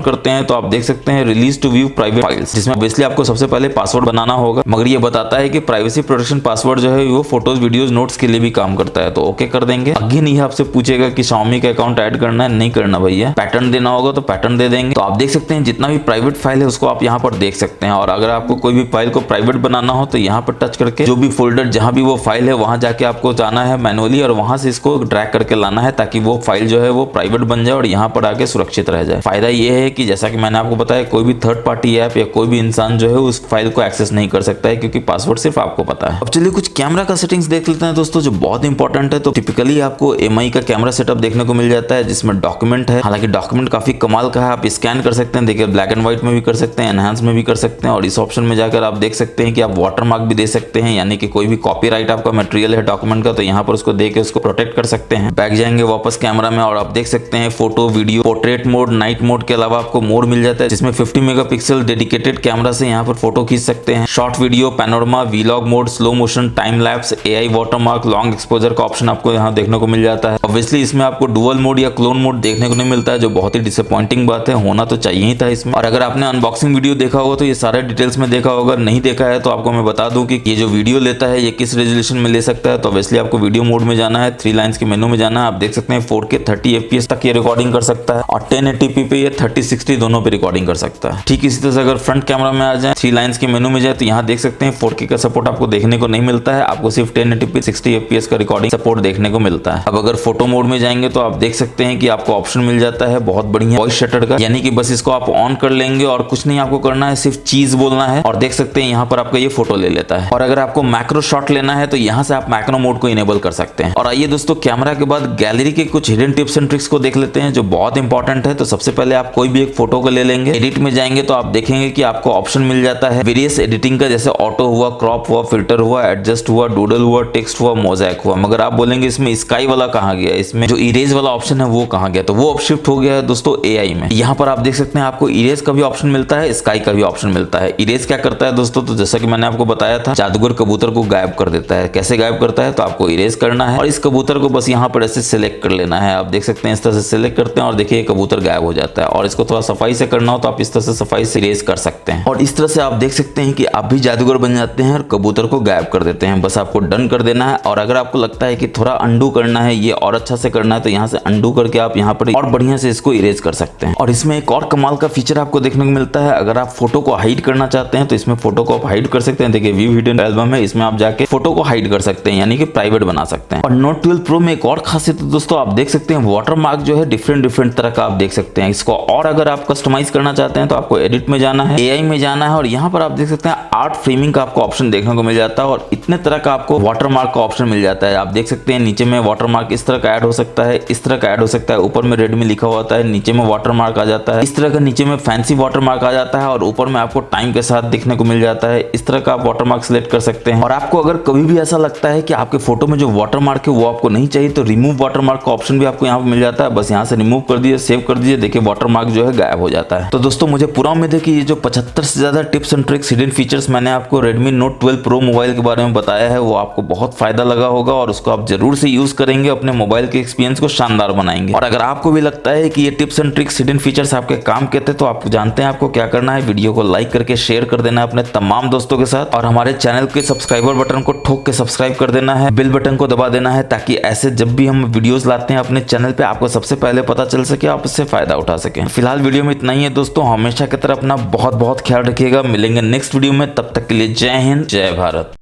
करते हैं तो आप देख सकते हैं release to view private files, जिसमें ऑब्वियसली आपको सबसे पहले पासवर्ड बनाना होगा, मगर ये बताता है कि प्राइवेसी प्रोटेक्शन पासवर्ड जो है वो फोटोज, वीडियोज, नोट्स के लिए भी काम करता है, तो ओके कर देंगे। अगेन ये आपसे पूछेगा कि Xiaomi का अकाउंट ऐड करना है, नहीं करना भैया, पैटर्न देना होगा तो पैटर्न दे देंगे। तो आप देख सकते हैं जितना भी प्राइवेट फाइल है उसको आप यहाँ पर देख सकते हैं, और अगर आपको कोई भी फाइल को प्राइवेट बनाना हो तो यहाँ पर टच करके जो भी फोल्डर जहां भी वो फाइल है वहां जाके आपको जाना है मैनुअली, और वहां से इसको ड्रैग करके लाना है ताकि वो फाइल फाइल जो है वो प्राइवेट बन जाए और यहाँ पर आके सुरक्षित रह जाए। फायदा ये है कि जैसा कि मैंने आपको बताया, कोई भी थर्ड पार्टी ऐप या कोई भी इंसान जो है उस फाइल को एक्सेस नहीं कर सकता है, क्योंकि पासवर्ड सिर्फ आपको पता है। अब चलिए कुछ कैमरा का सेटिंग्स देख लेते हैं दोस्तों, जो बहुत इंपॉर्टेंट है। तो टिपिकली आपको MI का कैमरा सेटअप देखने को मिल जाता है, जिसमें डॉक्यूमेंट है। हालांकि डॉक्यूमेंट काफी कमाल का है, आप स्कैन कर सकते हैं। देखिए ब्लैक एंड व्हाइट में भी कर सकते हैं, एनहांस में भी कर सकते हैं, और इस ऑप्शन में जाकर आप देख सकते हैं कि आप वाटरमार्क भी दे सकते हैं, यानी कि कोई भी कॉपीराइट आपका मटेरियल है डॉक्यूमेंट का, तो यहाँ पर उसको दे के उसको प्रोटेक्ट कर सकते हैं। बैक जाएंगे वापस कैमरा में और आप देख सकते हैं photo, video, portrait mode, night mode के अलावा आपको मोड मिल जाता है, जिसमें 50 मेगापिक्सल डेडिकेटेड कैमरा से यहाँ पर फोटो खींच सकते हैं। Short video, panorama, vlog mode, slow motion, time lapse, AI watermark, long exposure का ऑप्शन आपको यहाँ देखने को मिल जाता है। ऑब्वियसली इसमें आपको डुअल मोड या क्लोन मोड देखने को नहीं मिलता है, जो बहुत ही डिसअपॉइंटिंग बात है, होना तो चाहिए ही था इसमें। और अगर आपने अनबॉक्सिंग वीडियो देखा होगा तो ये सारे डिटेल्स में देखा होगा, नहीं देखा है तो आपको मैं बता दूं कि ये जो वीडियो लेता है ये किस रेजोल्यूशन में ले सकता है। तो ऑब्वियसली आपको वीडियो मोड में जाना है, 3 लाइन्स के मेनू में जाना है। आप देख सकते हैं 4K 30 FPS तक ये रिकॉर्डिंग कर सकता है, और 1080p पे ये 3060 दोनों पे रिकॉर्डिंग कर सकता है। ठीक इसी तरह से अगर फ्रंट कैमरा में आ जाए, 3 लाइन्स के मेनू में जाए, तो यहाँ देख सकते हैं 4K का सपोर्ट आपको देखने को नहीं मिलता है, आपको सिर्फ 1080p 60 FPS का रिकॉर्डिंग सपोर्ट देखने को मिलता है। अब अगर फोटो मोड में जाएंगे तो आप देख सकते हैं कि आपको ऑप्शन मिल जाता है बहुत बढ़िया वॉइस शटर का, यानी कि बस इसको आप ऑन कर लेंगे और कुछ नहीं आपको करना है, सिर्फ चीज बोलना है, और देख सकते हैं यहाँ पर आपका ये फोटो ले लेता है। और अगर आपको मैक्रो शॉट लेना है तो यहाँ से आप मैक्रो मोड को इनेबल कर सकते हैं। और आइए दोस्तों कैमरा के बाद गैलरी के कुछ हिडन टिप्स एंड ट्रिक्स को देख लेते हैं, जो बहुत इंपॉर्टेंट है। तो सबसे पहले आप कोई भी एक फोटो को ले लेंगे, एडिट में जाएंगे तो आप देखेंगे कि आपको ऑप्शन मिल जाता है वेरियस एडिटिंग का, जैसे ऑटो हुआ, क्रॉप हुआ, फिल्टर हुआ, एडजस्ट हुआ, डूडल हुआ, टेक्स्ट हुआ, मोज़ैक हुआ। मगर आप बोलेंगे इसमें स्काई वाला कहाँ गया, इसमें जो इरेज वाला ऑप्शन है वो कहाँ गया, तो वो अब शिफ्ट हो गया है दोस्तों AI में। यहाँ पर आप देख सकते हैं आपको इरेज का भी ऑप्शन मिलता है, स्काई का भी ऑप्शन मिलता है। इरेज क्या करता है दोस्तों, तो जैसा कि मैंने आपको बताया था, जादूगर कबूतर को गायब कर देता है। कैसे गायब करता है, तो आपको इरेज करना है और इस कबूतर को बस यहाँ पर ऐसे सिलेक्ट कर लेना है। आप देख सकते हैं इस तरह से सिलेक्ट करते हैं और देखिए कबूतर गायब हो जाता है। और इसको थोड़ा सफाई से करना हो तो आप इस तरह से सफाई से इरेज कर सकते हैं, और इस तरह से आप देख सकते हैं कि आप भी जादूगर बन जाते हैं और कबूतर को गायब कर देते हैं। बस आपको डन कर देना है। और अगर आपको लगता है कि थोड़ा अंडू करना है, ये और अच्छा से करना है, तो यहाँ से अंडू करके आप यहाँ पर और बढ़िया से इसको इरेज कर सकते हैं। और इसमें एक और कमाल का फीचर आपको देखने को मिलता है, अगर आप फोटो को हाइड करना चाहते हैं तो इसमें फोटो को आप हाइड कर सकते हैं। देखिए व्यू हिडन एल्बम है, इसमें आप जाके फोटो को हाइड कर सकते हैं, यानी कि प्राइवेट बना सकते हैं। और Note 12 Pro में एक और खासियत है दोस्तों, आप देख सकते हैं वाटरमार्क जो है डिफरेंट तरह का आप देख सकते हैं इसको। और अगर आप कस्टमाइज करना चाहते हैं तो आपको एडिट में जाना है, AI में जाना है, और यहाँ पर आप देख सकते हैं आर्ट फ्रेमिंग का आपको ऑप्शन देखने को मिल जाता है, और इतने तरह का आपको वाटरमार्क का ऑप्शन मिल जाता है। आप देख सकते हैं नीचे में वाटरमार्क इस तरह का ऐड हो सकता है, इस तरह का ऐड हो सकता है, ऊपर में रेड में लिखा होता है, नीचे में वाटरमार्क आ जाता है, इस तरह का नीचे में फैंसी वाटरमार्क आ जाता है, और ऊपर में आपको टाइम के साथ दिखने को मिल जाता है। इस तरह का आप वाटरमार्क सिलेक्ट कर सकते हैं। और आपको अगर कभी भी ऐसा लगता है कि आपके फोटो में जो वाटरमार्क है वो आपको नहीं चाहिए, तो रिमूव वाटरमार्क का ऑप्शन भी आपको यहाँ पे मिल जाता है। बस यहाँ से रिमूव कर दीजिए, सेव कर दीजिए, देखिए वाटरमार्क जो है गायब हो जाता है। तो दोस्तों मुझे पूरा उम्मीद है कि ये जो 75 से ज्यादा tips and tricks, hidden features मैंने आपको Redmi Note 12 Pro मोबाइल के बारे में बताया है, वो आपको बहुत फायदा लगा होगा, और उसको आप जरूर से यूज करेंगे, अपने मोबाइल के एक्सपीरियंस को शानदार बनाएंगे। और अगर आपको भी लगता है कि ये tips and tricks, hidden features आपके काम के थे, तो आप जानते हैं आपको क्या करना है, वीडियो को लाइक करके शेयर कर देना है अपने तमाम दोस्तों के साथ, और हमारे चैनल के सब्सक्राइबर बटन को ठोक के सब्सक्राइब कर देना है, बेल बटन को दबा देना है, ताकि ऐसे जब भी हम वीडियोस लाते हैं अपने चैनल पे आपको सबसे पहले पता चल सके, आप इससे फायदा उठा सकें। फिलहाल वीडियो में इतना ही है दोस्तों, हमेशा की तरह अपना बहुत ख्याल रखिएगा। मिलेंगे नेक्स्ट वीडियो में, तब तक के लिए जय हिंद, जय भारत।